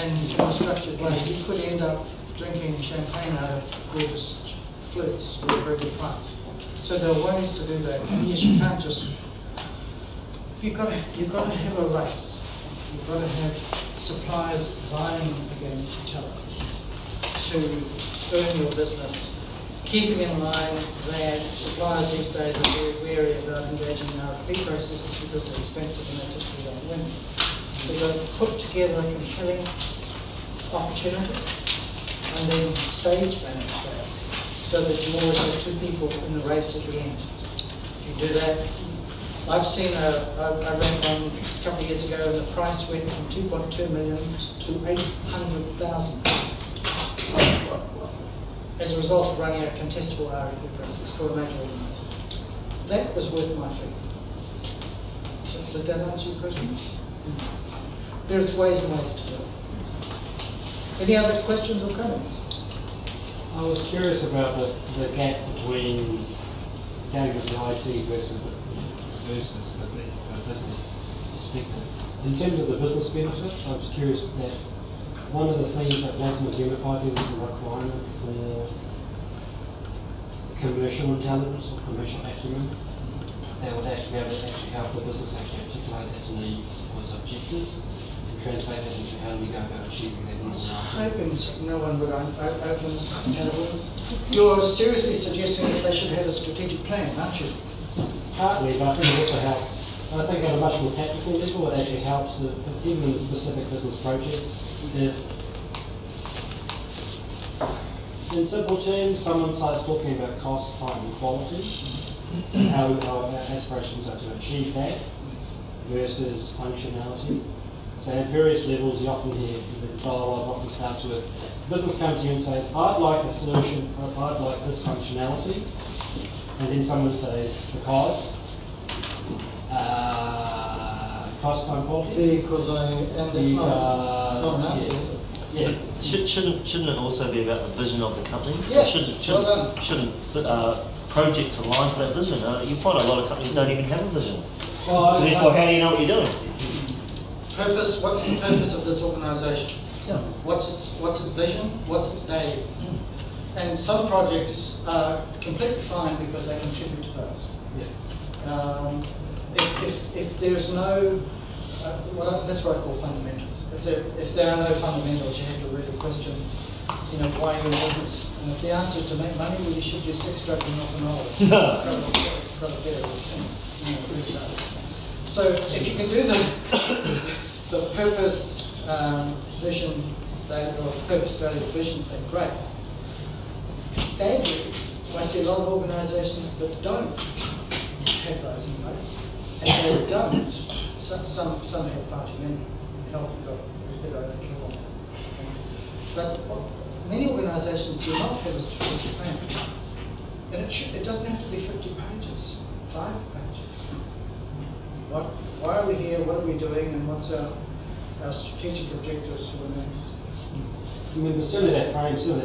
and in a structured way, you could end up drinking champagne out of gorgeous flutes for a very good price. So there are ways to do that. And yes, you can't just. You've got to have a race. You've got to have suppliers vying against each other to earn your business. Keeping in mind that suppliers these days are very wary about engaging in RFP processes because they're expensive and they typically don't win. So you've got to put together a compelling opportunity and then stage manage that so that you always have two people in the race at the end. If you do that, I've seen I ran one a couple of years ago and the price went from 2.2 million to 800,000 as a result of running a contestable RFP process for a major organisation. That was worth my fee. So did that answer your question? There's ways and ways to do it. Any other questions or comments? I was curious about the gap between going with the IT versus the business perspective. In terms of the business benefits, I was curious that one of the things that wasn't identified there was a requirement for commercial intelligence or commercial acumen that would actually be able to help the business articulate its needs or its objectives and translate that into how do we go about achieving that needs. I was hoping no one would open this can of worms. You're seriously suggesting that they should have a strategic plan, aren't you? Partly, but I think it also helps. I think at a much more tactical level, it actually helps even in a specific business project. If, in simple terms, someone starts talking about cost, time, and quality, and how our aspirations are to achieve that versus functionality. So at various levels, you often hear the dialogue often starts with business comes to you and says, "I'd like a solution, I'd like this functionality," and then someone says, "Because." Cost, time, quality? Because that's not an answer, is it? Yeah. Shouldn't it also be about the vision of the company? Yes, Shouldn't projects align to that vision? You find a lot of companies don't even have a vision. Well, therefore, how do you know what you're doing? Purpose. What's the purpose of this organisation? Yeah. What's its vision? What's its values? And some projects are completely fine because they contribute to those. Yeah. If there's no, that's what I call fundamentals. If there are no fundamentals, you have to really question, why you're in business. And if the answer is to make money, well, you should do sex, drugs, and rock and roll. So if you can do the purpose, vision, or purpose, value, vision thing, great. Sadly, I see a lot of organisations that don't have those in place, and they don't. Some have far too many. Health got a bit overkill on that. But many organisations do not have a strategic plan, and it doesn't have to be 50 pages, 5 pages. Why are we here? What are we doing? And what's our strategic objectives for the next? I mean, but certainly that frames the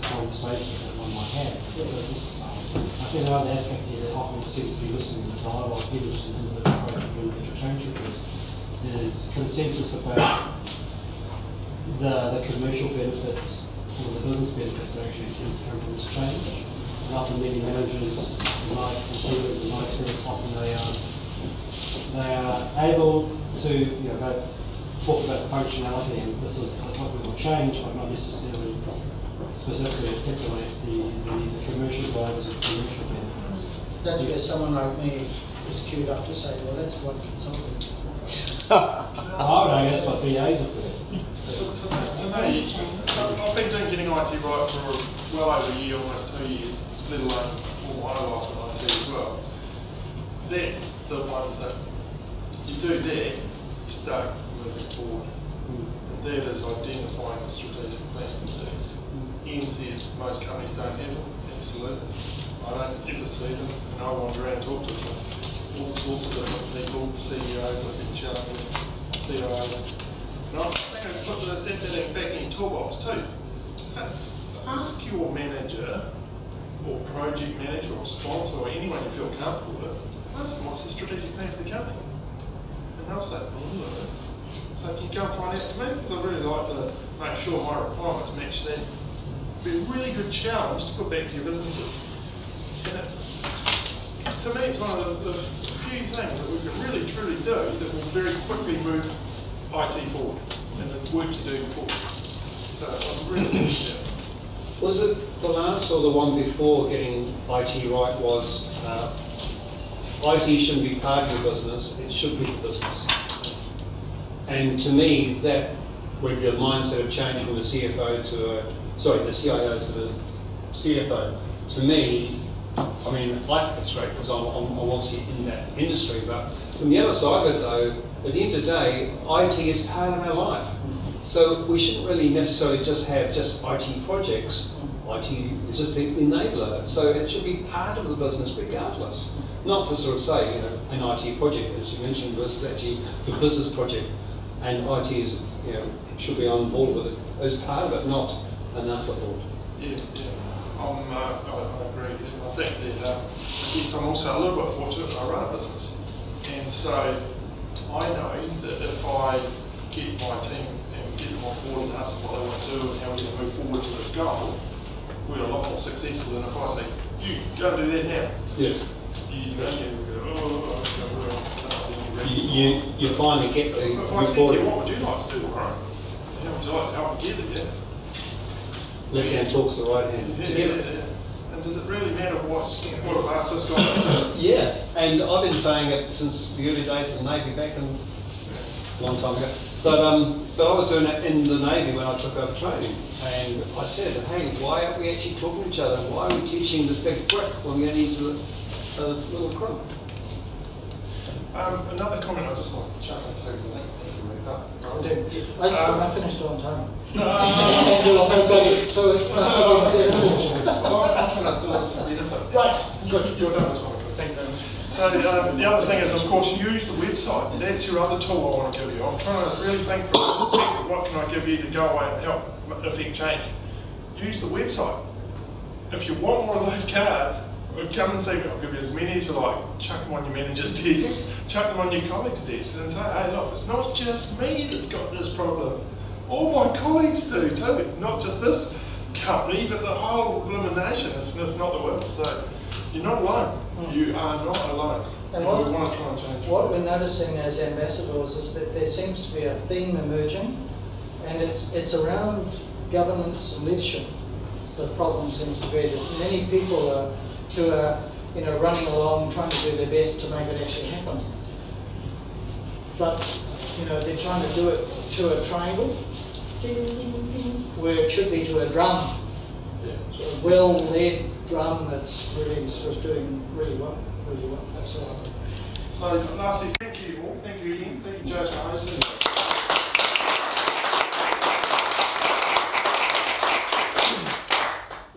conversations that one might have with the business side. I think another aspect here that often seems to be missing in the dialogue, even just in individual project or individual change request, is consensus about the commercial benefits or the business benefits that actually come from this change. And often many managers, in my experience, often they are able to talk about the functionality and this is what we will change, but not necessarily specifically articulate the commercial drivers and commercial benefits. That's where someone like me is queued up to say, well, that's what consultants are for. Oh, no, that's what BAs are for. To me, I've been getting IT right for well over a year, almost 2 years, let alone all my life in IT as well. That's the one that you do there, you start moving forward. And that is identifying a strategic plan to do. Ian says most companies don't have them, absolutely. I don't ever see them, and I wander around and talk to all sorts of different people, CEOs, I've been chatting with CIOs. And I think I've put that back in your toolbox too. Ask your manager, or project manager, or sponsor, or anyone you feel comfortable with, ask them what's the strategic plan for the company. And they'll say, so can you go and find out for me? Because I'd really like to make sure my requirements match that. It'd be a really good challenge to put back to your businesses. And to me, it's one of the few things that we can really truly do that will very quickly move IT forward and the work you do forward. So I'm really interested. Was it the last or the one before getting IT right was IT shouldn't be part of your business, it should be the business. And to me, that with the mindset of change from the CFO to the CIO to the CFO, to me, I mean, I think it's great because I'm obviously in that industry, but from the other side of it though, at the end of the day, IT is part of our life. So we shouldn't really necessarily just have IT projects. IT is just the enabler. So it should be part of the business regardless. Not to sort of say, you know, an IT project, as you mentioned, versus actually the business project. And IT is, you know, should be on board with it as part of it, not an afterthought. Yeah. I agree. And I think that I guess I'm also a little bit fortunate that I run a business. And so I know that if I get my team and get them on board and ask them what they want to do and how we're going to move forward to this goal, we're a lot more successful than if I say, you go and do that now. Yeah. You finally get the if I said to you, what would you like to do tomorrow? How would you like to help me get it? Left hand talks the right hand. Yeah. And does it really matter what I've asked this guy to do? Yeah, and I've been saying it since the early days of the Navy back in a long time ago. But I was doing it in the Navy when I took over training, and I said, hey, why aren't we actually talking to each other? Why are we teaching this big brick when we only do a little crumb? Another comment I just want to chuck into the link. I finished on time. And there was no budget, so it must have been benefits. I'm trying to do this benefit. Right, good. You're done as well. Thank you very much. So the other thing is, of course, use the website. That's your other tool I want to give you. I'm trying to really think from a perspective, what can I give you to go away and help affect change? Use the website. If you want more of those cards, come and see me. I'll give you as many as you like. Chuck them on your manager's desk, chuck them on your colleagues' desks, and say, hey, look, it's not just me that's got this problem. All my colleagues do too. Not just this company, but the whole blooming nation, if not the world. So you're not alone. You are not alone. And we want to try and change. What we're noticing as ambassadors is that there seems to be a theme emerging, and it's around governance and leadership. The problem seems to be that many people who are running along trying to do their best to make it actually happen, but they're trying to do it to a triangle where it should be to a drum, a well-led drum that's really sort of doing really well. Absolutely. So lastly, thank you all. Thank you Ian. Thank you Judge for hosting.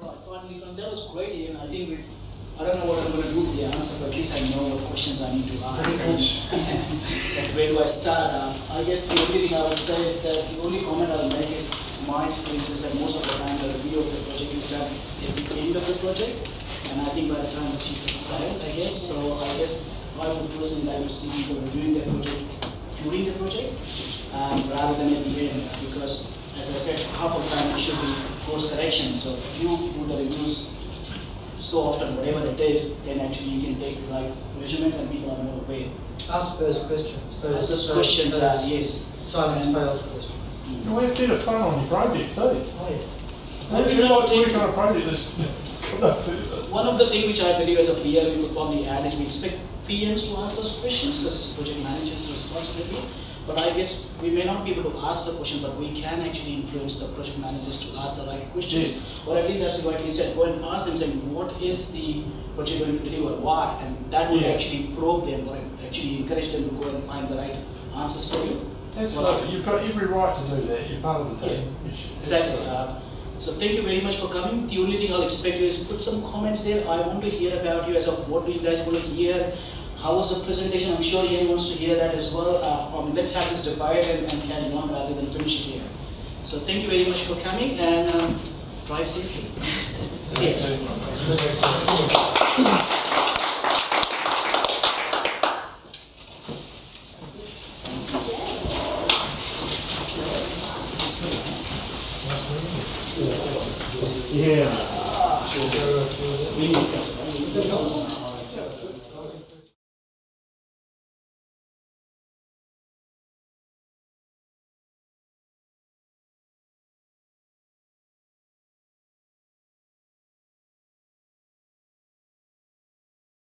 Well, finally, that was great, Ian. I think I don't know what I'm going to do with the answer, but at least I know what questions I need to ask. Where do I start? I guess the only thing I would say is that the only comment I'll make is my experience is that most of the time the review of the project is done at the end of the project, and I think by the time the ship is sailed, I guess. So I guess I would personally like to see people reviewing the project during the project rather than at the end, because as I said, half of the time it should be course correction. So if you do the reviews so often, whatever it is, then actually you can take the right measurement and people are more aware. Ask those questions. Those questions are, yes. Silence fails questions. You have a bit of fun on your projects, don't you? Oh yeah. What kind of project is one of the things which I believe as a PR we could probably add is we expect PMs to ask those questions because it's project manager's responsibility. But I guess we may not be able to ask the question, but we can actually influence the project managers to ask the right questions. Yes. Or at least, as you rightly said, go and ask them saying, what is the project going to deliver, why? And that will actually probe them or actually encourage them to go and find the right answers for you. Absolutely. You've got every right to do that. You're part of the team. Exactly. So thank you very much for coming. The only thing I'll expect you is put some comments there. I want to hear about you as of what do you guys want to hear. How was the presentation? I'm sure Ian wants to hear that as well. Let's have this debate and carry on rather than finish it here. So thank you very much for coming and drive safely. Yes. Yeah.